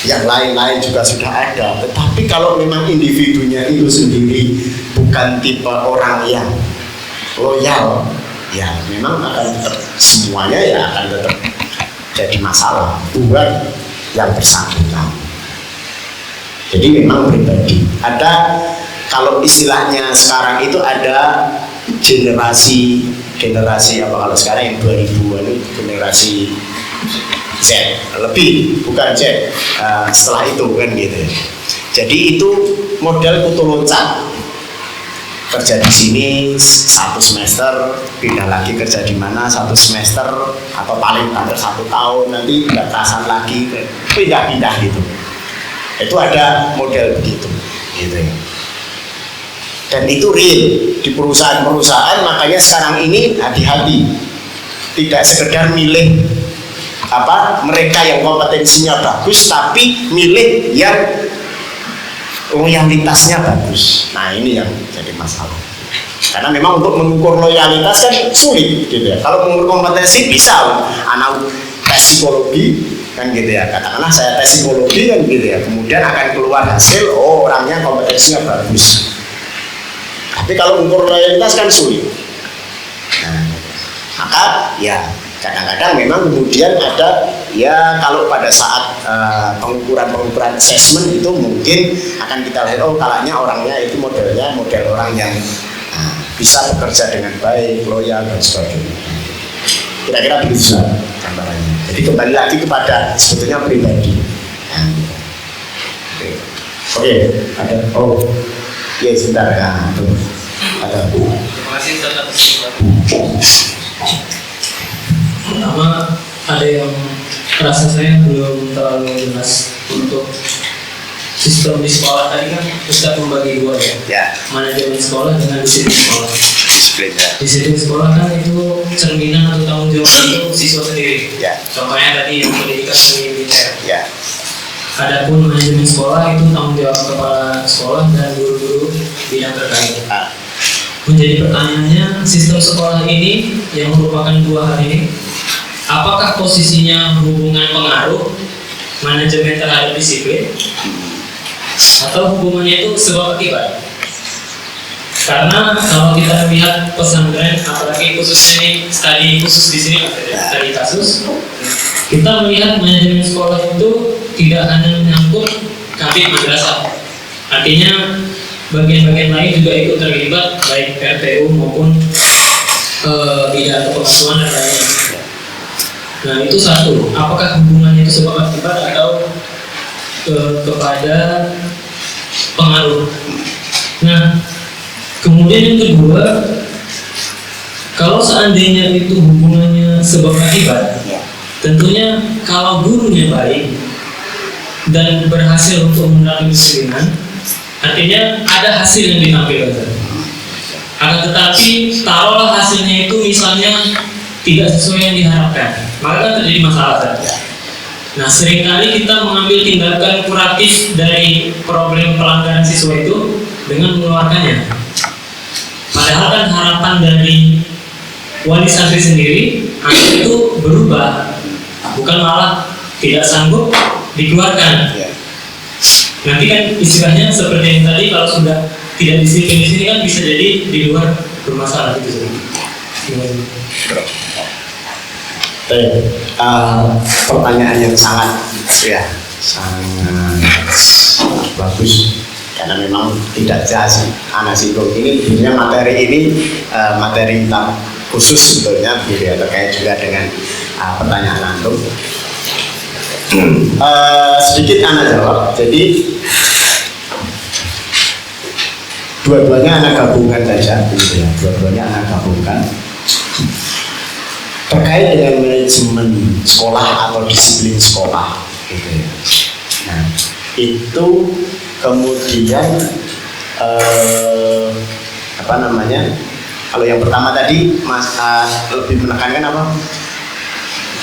yang lain-lain juga sudah ada, tetapi kalau memang individunya itu sendiri bukan tipe orang yang loyal, ya memang akan tetap semuanya ya akan tetap jadi masalah buat yang bersangkutan. Jadi memang pribadi. Ada, kalau istilahnya sekarang itu ada generasi apa kalau sekarang yang 2000-an itu generasi Z, lebih bukan Z, setelah itu kan gitu. Jadi itu model kutu loncat, kerja di sini 1 semester, pindah lagi kerja di mana 1 semester, atau paling banter 1 tahun, nanti batasan lagi pindah-pindah gitu. Itu ada model begitu gitu. Dan itu real di perusahaan-perusahaan. Makanya sekarang ini hati-hati, tidak sekedar milih mereka yang kompetensinya bagus, tapi milih yang loyalitasnya bagus. Nah ini yang jadi masalah. Karena memang untuk mengukur loyalitas kan sulit gitu ya. Kalau mengukur kompetensi bisa, anak tes psikologi kan gitu ya, katakanlah saya tes psikologi kan gitu ya, kemudian akan keluar hasil orangnya kompetensinya bagus. Tapi kalau mengukur loyalitas kan sulit. Nah, maka ya kadang-kadang memang kemudian ada ya, kalau pada saat pengukuran assessment itu mungkin akan kita lihat kalanya orangnya itu modelnya model orang yang bisa bekerja dengan baik, loyal dan sebagainya. Kira-kira begitu gambarannya. Jadi kembali lagi kepada sebetulnya pribadi. Oke, ada ya sebentar ya. Ada. Terima kasih pertama, ada yang rasa saya belum terlalu jelas untuk sistem di sekolah. Tadi kan Ustaz membagi dua ya, manajemen sekolah dengan disiplin sekolah. Disiplin sekolah kan itu cerminan atau tanggung jawab itu siswa sendiri. Contohnya tadi yang pendidikan seni militer. Adapun manajemen sekolah itu tanggung jawab kepala sekolah dan guru-guru bidang terkait. Menjadi pertanyaannya, sistem sekolah ini yang merupakan 2 hal ini, apakah posisinya hubungan pengaruh manajemen terhadap disiplin, atau hubungannya itu sebab akibat? Karena kalau kita lihat pesantren, apalagi khususnya ini studi khusus di sini, studi kasus, kita melihat manajemen sekolah itu tidak hanya menyangkut kabin madrasah, artinya bagian-bagian lain juga ikut terlibat, baik RTU maupun bidang kepengasuhan dan lainnya. Nah itu satu, apakah hubungannya itu sebab akibat atau kepada pengaruh? Nah kemudian yang kedua, kalau seandainya itu hubungannya sebab akibat, tentunya kalau gurunya baik dan berhasil untuk menerapkan kedisiplinan, artinya ada hasil yang ditampilkan. Akan tetapi taruhlah hasilnya itu misalnya tidak sesuai yang diharapkan, maka kan terjadi masalah saja. Nah seringkali kita mengambil tindakan kuratif dari problem pelanggaran siswa itu dengan mengeluarkannya. Padahal kan harapan dari wali santri sendiri agar itu berubah, bukan malah tidak sanggup dikeluarkan. Nanti kan istilahnya seperti yang tadi, kalau sudah tidak disiplin di sini kan bisa jadi di luar bermasalah gitu. Pertanyaan yang sangat sangat bagus karena memang tidak jelas anak singgung ini sebenarnya materi ini materi khusus sebetulnya begitu ya, terkait juga dengan pertanyaan antum. Sedikit anak jawab. Jadi dua-duanya anak gabungkan saja, gitu ya. Dua-duanya anak gabungkan terkait dengan manajemen sekolah atau disiplin sekolah, gitu ya. Nah, itu kemudian apa namanya? Kalau yang pertama tadi Mas lebih menekankan apa?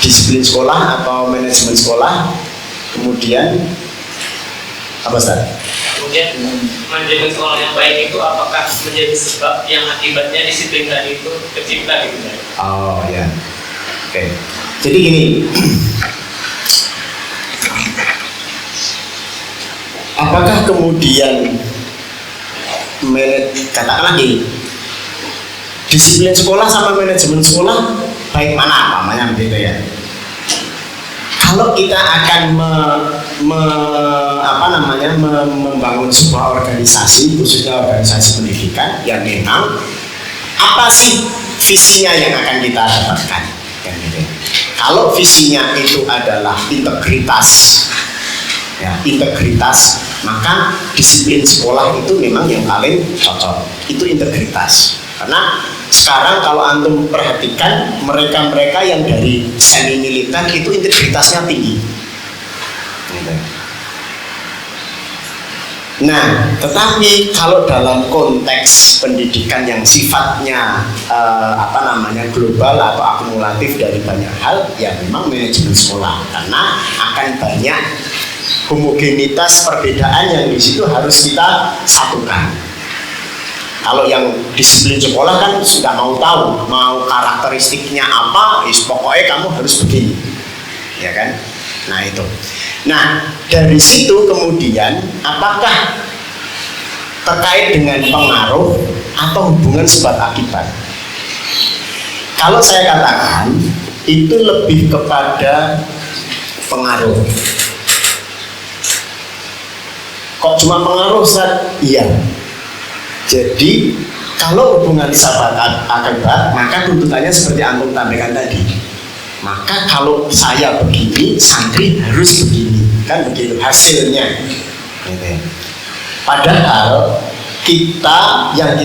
Disiplin sekolah atau manajemen sekolah. Kemudian apa Ustaz? Kemudian manajemen sekolah yang baik itu apakah menjadi sebab yang akibatnya disiplin tadi itu tercipta gitu ya? Oh ya. Oke. Jadi gini. Apakah kemudian katakanlah gini, disiplin sekolah sama manajemen sekolah baik mana namanya begitu ya? Kalau kita akan membangun sebuah organisasi, khususnya organisasi pendidikan, yang memang apa sih visinya yang akan kita dapatkan? Kalau visinya itu adalah integritas, ya, integritas, maka disiplin sekolah itu memang yang paling cocok. Itu integritas. Karena sekarang kalau antum perhatikan mereka-mereka yang dari semi militer itu integritasnya tinggi. Nah, tetapi kalau dalam konteks pendidikan yang sifatnya global atau akumulatif dari banyak hal, ya memang manajemen sekolah, karena akan banyak homogenitas perbedaan yang di situ harus kita satukan. Kalau yang disiplin sekolah kan sudah mau tahu, mau karakteristiknya apa, pokoknya kamu harus begini, ya kan? Nah itu. Nah dari situ kemudian apakah terkait dengan pengaruh atau hubungan sebab akibat? Kalau saya katakan itu lebih kepada pengaruh. Kok cuma pengaruh Ustaz? Iya. Jadi kalau hubungan sebab akibat, maka tuntutannya seperti antum sampaikan tadi. Maka kalau saya begini, santri harus begini, kan begitu hasilnya. Padahal yang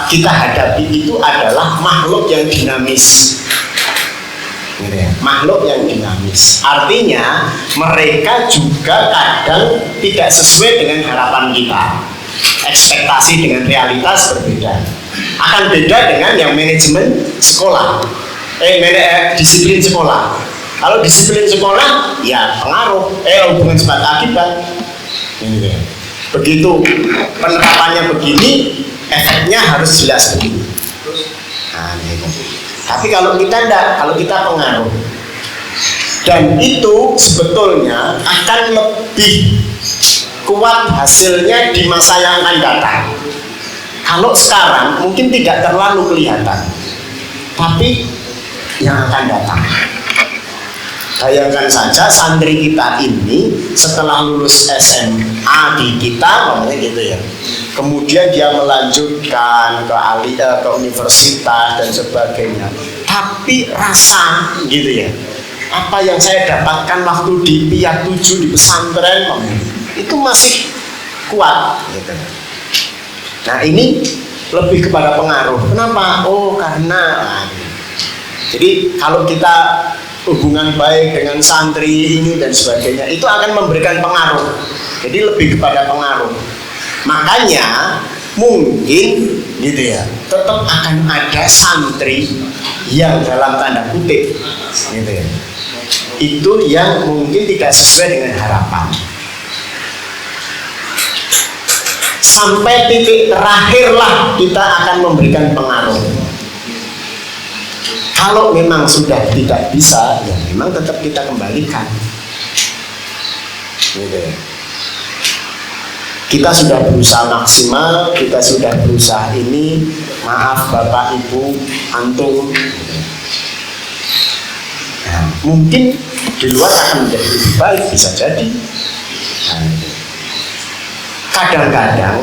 kita hadapi itu adalah makhluk yang dinamis. Makhluk yang dinamis. Artinya mereka juga kadang tidak sesuai dengan harapan kita. Ekspektasi dengan realitas berbeda. Akan beda dengan yang manajemen sekolah. Disiplin sekolah. Kalau disiplin sekolah, ya pengaruh. Hubungan sebab akibat. Begitu penerapannya begini, efeknya harus jelas begini. Nah, gitu. Tapi kalau kita enggak, kalau kita pengaruh, dan itu sebetulnya akan lebih kuat hasilnya di masa yang akan datang. Kalau sekarang mungkin tidak terlalu kelihatan, tapi yang akan datang. Bayangkan saja santri kita ini setelah lulus SMA di kita, ngomongnya gitu ya. Kemudian dia melanjutkan ke universitas dan sebagainya. Tapi rasa gitu ya. Apa yang saya dapatkan waktu di Piat 7 di pesantren itu masih kuat gitu. Nah, ini lebih kepada pengaruh. Kenapa? Oh, karena jadi kalau kita hubungan baik dengan santri ini dan sebagainya, itu akan memberikan pengaruh. Jadi lebih kepada pengaruh. Makanya mungkin gitu ya, tetap akan ada santri yang dalam tanda kutip gitu ya, itu yang mungkin tidak sesuai dengan harapan. Sampai titik terakhirlah kita akan memberikan pengaruh. Kalau memang sudah tidak bisa, ya memang tetap kita kembalikan. Gitu ya. Kita sudah berusaha maksimal, kita sudah berusaha ini, maaf Bapak Ibu, antum. Nah, mungkin di luar akan menjadi lebih baik, bisa jadi. Kadang-kadang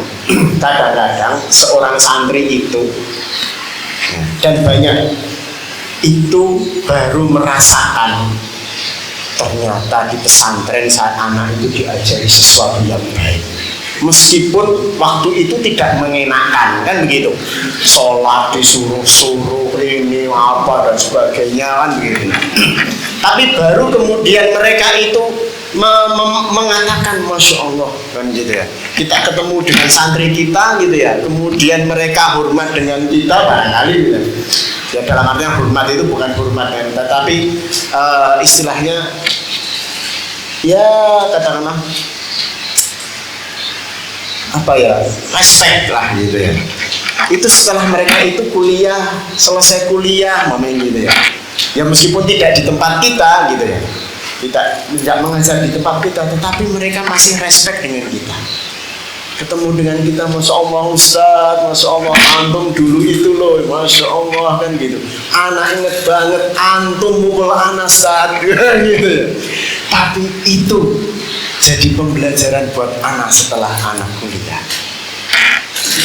seorang santri itu dan banyak itu baru merasakan ternyata di pesantren saat anak itu diajari sesuatu yang baik, meskipun waktu itu tidak mengenakan, kan begitu, sholat disuruh-suruh ini apa dan sebagainya, kan begitu. Tapi baru kemudian mereka itu mengatakan Masya Allah, kan gitu ya. Kita ketemu dengan santri kita gitu ya, kemudian mereka hormat dengan kita barangkali gitu. Ya dalam artinya hormat itu bukan hormat ya, tetapi istilahnya ya katakanlah apa ya, respect lah gitu ya. Itu setelah mereka itu kuliah, selesai kuliah mamanya gitu ya. Ya meskipun tidak di tempat kita gitu ya, tidak mengajar di tempat kita, tetapi mereka masih respect dengan kita. Ketemu dengan kita, Masya Allah Ustaz, Masya Allah antum dulu itu loh, Masya Allah, kan gitu. Anak inget banget antum mukul anak Ustaz gitu ya. Tapi itu jadi pembelajaran buat anak setelah anak kuliah.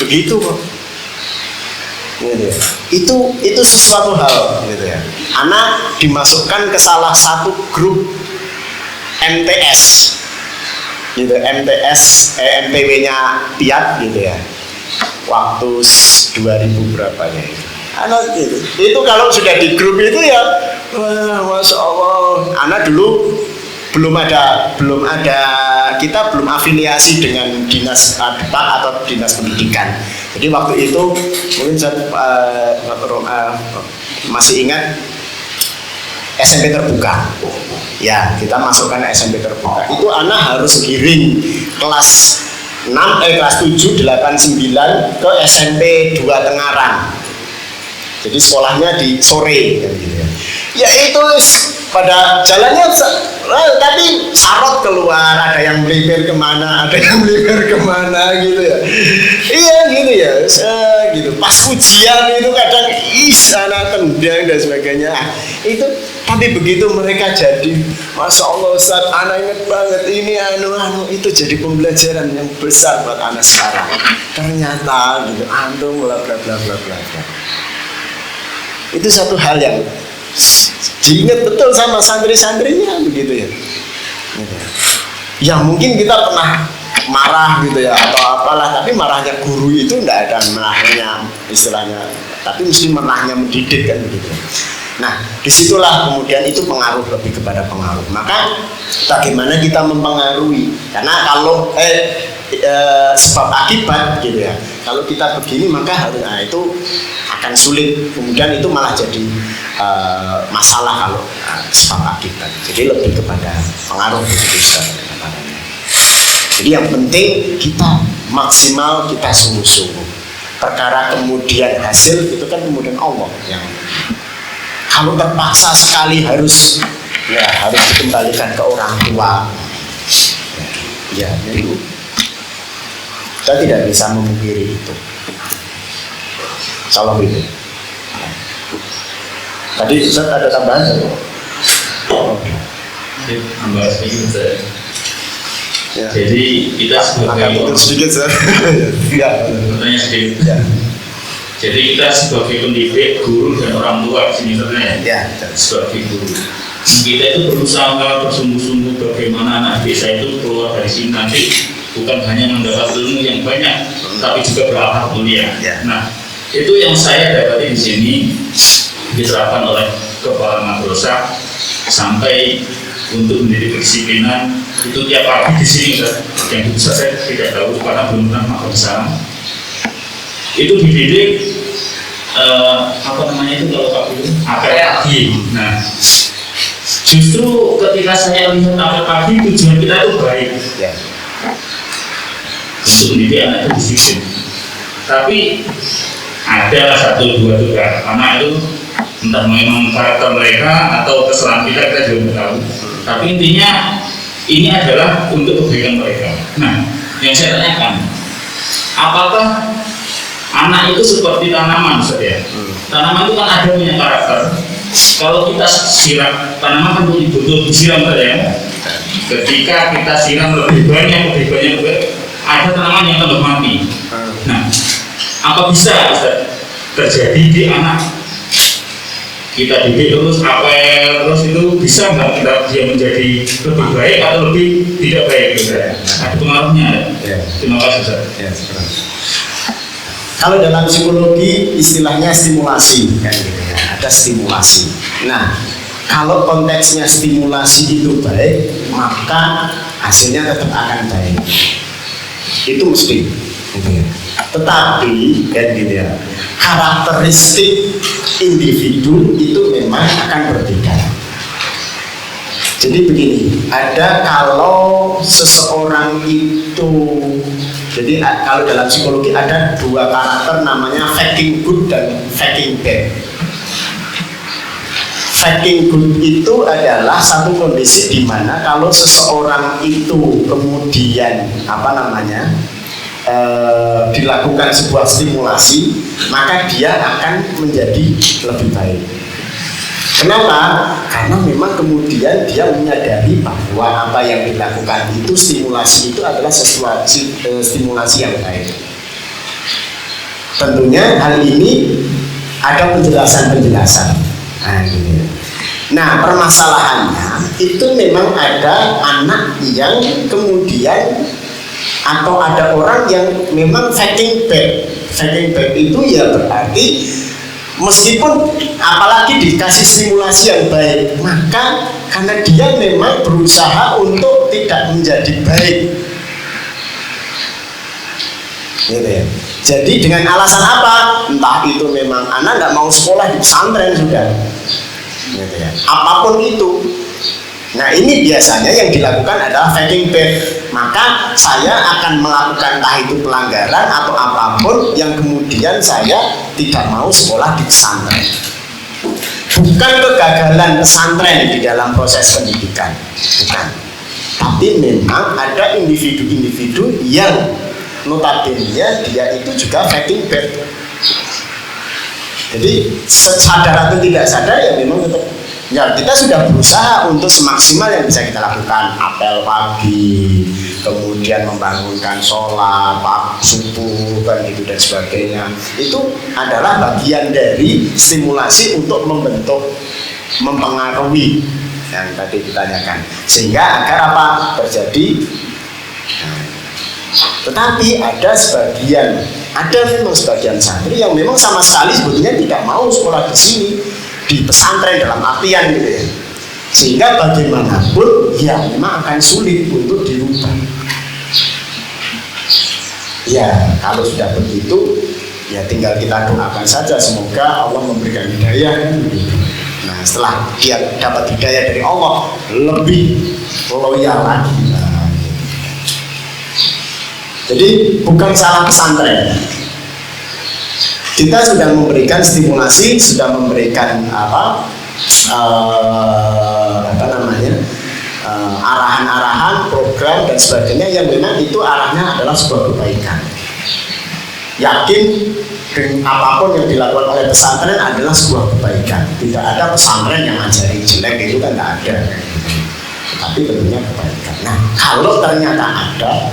Begitu kok. Gitu ya. Itu sesuatu hal gitu ya. Anak dimasukkan ke salah satu grup MTS gitu, MTW-nya Piat gitu ya, waktu 2000 berapa ya itu. Anak itu kalau sudah di grup itu ya, Masya Allah. Anak dulu belum ada kita belum afiliasi dengan dinas Adpak atau dinas pendidikan. Jadi waktu itu mungkin saya masih ingat SMP terbuka. Ya, kita masukkan SMP terbuka. Itu anak harus giring kelas 7, 8, 9 ke SMP 2 Tengaran. Jadi sekolahnya di sore kan gitu ya. Ya itu pada jalannya tapi sarot keluar, ada yang melipir kemana, ada yang melipir kemana gitu ya. Iya gitu ya, gitu. Pas ujian itu kadang sana tendang dan sebagainya. Itu tapi begitu mereka jadi, Masya Allah Ustaz, anak ingat banget ini itu jadi pembelajaran yang besar buat anak sekarang. Ternyata gitu, antum bla bla bla bla bla. Itu satu hal yang diingat betul sama santri-santrinya begitu ya. Ya mungkin kita pernah marah gitu ya atau apalah, tapi marahnya guru itu tidak ada marahnya istilahnya, tapi mesti marahnya mendidik kan begitu. Nah disitulah kemudian itu pengaruh, lebih kepada pengaruh. Maka bagaimana kita mempengaruhi, karena kalau sebab akibat gitu ya, kalau kita begini maka harus, itu akan sulit, kemudian itu malah jadi masalah kalau sebab akibat. Jadi lebih kepada pengaruh begitu. Jadi yang penting kita maksimal, kita sungguh-sungguh. Perkara kemudian hasil itu kan kemudian Allah yang, kalau terpaksa sekali harus dikembalikan ke orang tua. Ya itu kita tidak bisa memungkiri itu. Salah itu. Tadi Ustaz ada tambahan? Tambah sedikit. Ya. Jadi kita sebagai sedikit ya. Pertanyaan sedikit. Ya. Jadi kita sebagai pendidik, guru dan orang tua di sini sebenarnya. Ya. Sebagai guru, kita itu berusaha bersungguh-sungguh bagaimana anak desa itu keluar dari sini nanti bukan hanya mendapat ilmu yang banyak, tapi juga berakhlak mulia. Ya. Nah, itu yang saya dapati di sini diterapkan oleh kepala madrasah sampai untuk mendidik kedisiplinan itu tiap pagi di sini, yang bisa saya tidak tahu karena belum pernah makan di sana. Itu dididik apa namanya itu kalau pagi itu apel pagi. Nah, justru ketika saya lihat apel pagi tujuan kita itu baik. Ya. Untuk mendidik anak itu disiplin. Tapi ada 1-2 juga anak itu entah memang karakter mereka atau kesalahan kita juga tidak tahu. Tapi intinya ini adalah untuk kebaikan mereka. Nah, yang saya tanyakan, apakah anak itu seperti tanaman, saja? Tanaman itu kan ada punya karakter. Kalau kita siram tanaman kan butuh disiram saja ya. ketika kita siram lebih banyak, ada tanaman yang tetap mati. Nah, apa bisa terjadi di anak kita didik terus apel terus itu bisa nggak dia menjadi lebih baik atau lebih tidak baik gitu? Ada pengaruhnya ya. Terima kasih Ustaz. Ya, kalau dalam psikologi istilahnya stimulasi kan gitu ya, ada stimulasi. Nah, kalau konteksnya stimulasi itu baik, maka hasilnya tetap akan baik. Itu mesti gitu ya. Tetapi kan gitu ya, karakteristik individu itu memang akan berbeda. Jadi begini, ada kalau seseorang itu, jadi kalau dalam psikologi ada dua karakter namanya faking good dan faking bad. Faking good itu adalah satu kondisi di mana kalau seseorang itu kemudian dilakukan sebuah stimulasi, maka dia akan menjadi lebih baik. Kenapa? Karena memang kemudian dia menyadari bahwa apa yang dilakukan itu stimulasi itu adalah sesuatu stimulasi yang baik. Tentunya hal ini ada penjelasan-penjelasan. Nah, permasalahannya itu memang ada anak yang kemudian atau ada orang yang memang faking bad. Faking bad itu ya berarti meskipun apalagi dikasih stimulasi yang baik, maka karena dia memang berusaha untuk tidak menjadi baik gitu ya. Jadi dengan alasan apa? Entah itu memang anak nggak mau sekolah di pesantren sudah gitu ya. Apapun itu. Nah, ini biasanya yang dilakukan adalah faking bad. Maka saya akan melakukan entah itu pelanggaran atau apapun yang kemudian saya tidak mau sekolah di pesantren. Bukan kegagalan pesantren di dalam proses pendidikan, bukan. Tapi memang ada individu-individu yang notabene dia itu juga faking bad. Jadi sadar atau tidak sadar ya memang tetap ya kita sudah berusaha untuk semaksimal yang bisa kita lakukan, apel pagi, kemudian membangunkan sholat, subuh, kan gitu dan sebagainya. Itu adalah bagian dari stimulasi untuk membentuk, mempengaruhi yang tadi ditanyakan, sehingga agar apa terjadi. Tetapi ada memang sebagian santri yang memang sama sekali sebetulnya tidak mau sekolah di sini, di pesantren dalam artian gitu ya, sehingga bagaimanapun ya memang akan sulit untuk dirubah. Ya kalau sudah begitu ya tinggal kita doakan saja semoga Allah memberikan hidayah gitu. Nah setelah dia dapat hidayah dari Allah lebih loyal lagi. Jadi bukan salah pesantren. Kita sudah memberikan stimulasi, sudah memberikan arahan-arahan, program dan sebagainya yang memang itu arahnya adalah sebuah kebaikan. Yakin dengan apapun yang dilakukan oleh pesantren adalah sebuah kebaikan. Tidak ada pesantren yang ngajarin jelek, itu kan tidak ada. Tapi tentunya kebaikan. Nah, kalau ternyata ada,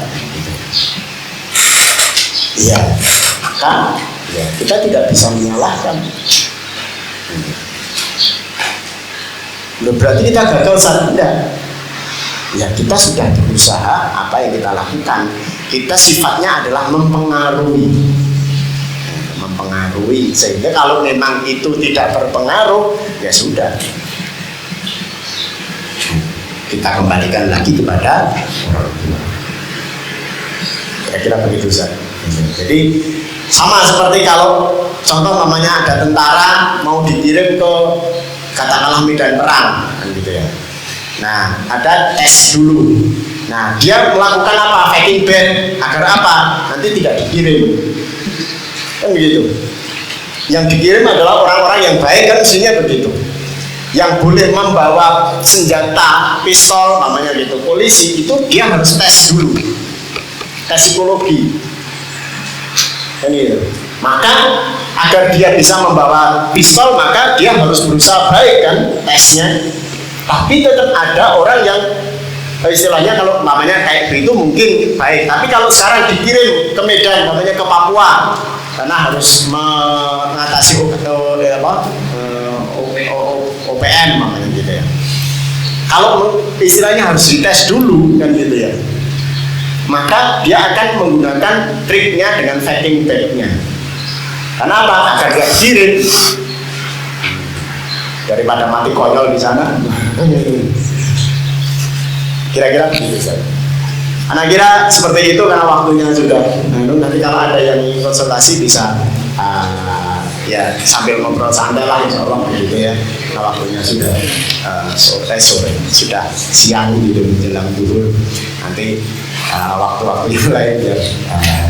ya maka ya, kita tidak bisa menyalahkan. Berarti kita gagal saat tidak. Ya kita sudah berusaha apa yang kita lakukan. Kita sifatnya adalah mempengaruhi, sehingga kalau memang itu tidak berpengaruh, ya sudah. Kita kembalikan lagi kepada orang tua. Kira-kira begitu saja. Jadi sama seperti kalau contoh namanya ada tentara mau dikirim ke katakanlah medan perang kan gitu ya. Nah ada tes dulu. Nah dia melakukan apa? Faking bad agar apa? Nanti tidak dikirim kan begitu. Yang dikirim adalah orang-orang yang baik kan mestinya begitu. Yang boleh membawa senjata, pistol namanya gitu, polisi itu dia harus tes dulu, tes psikologi. Ini, maka agar dia bisa membawa pistol maka dia harus berusaha baik kan tesnya. Tapi tetap ada orang yang istilahnya kalau namanya kayak itu mungkin baik, tapi kalau sekarang dikirim ke Medan, namanya ke Papua, karena harus mengatasi OPM namanya gitu ya. Kalau istilahnya harus dites dulu kan gitu ya, maka dia akan menggunakan triknya dengan vacuum bagnya. Karena apa? Agar dia kirim daripada mati konyol di sana. Kira-kira begitu. Anak kira seperti itu karena waktunya sudah. Nanti kalau ada yang konsultasi bisa ya sambil ngobrol santai lah, insya Allah begitu ya. Nah, waktunya sudah sore sudah siang gitu menjelang zuhur. Nanti waktu-waktu yang lain biar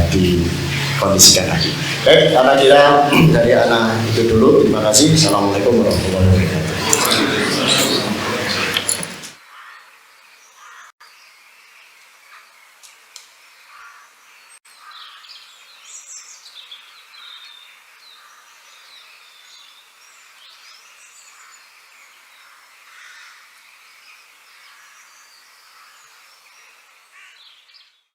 dikondisikan lagi. Baik, karena kira dari anak itu dulu. Terima kasih. Assalamualaikum warahmatullahi wabarakatuh.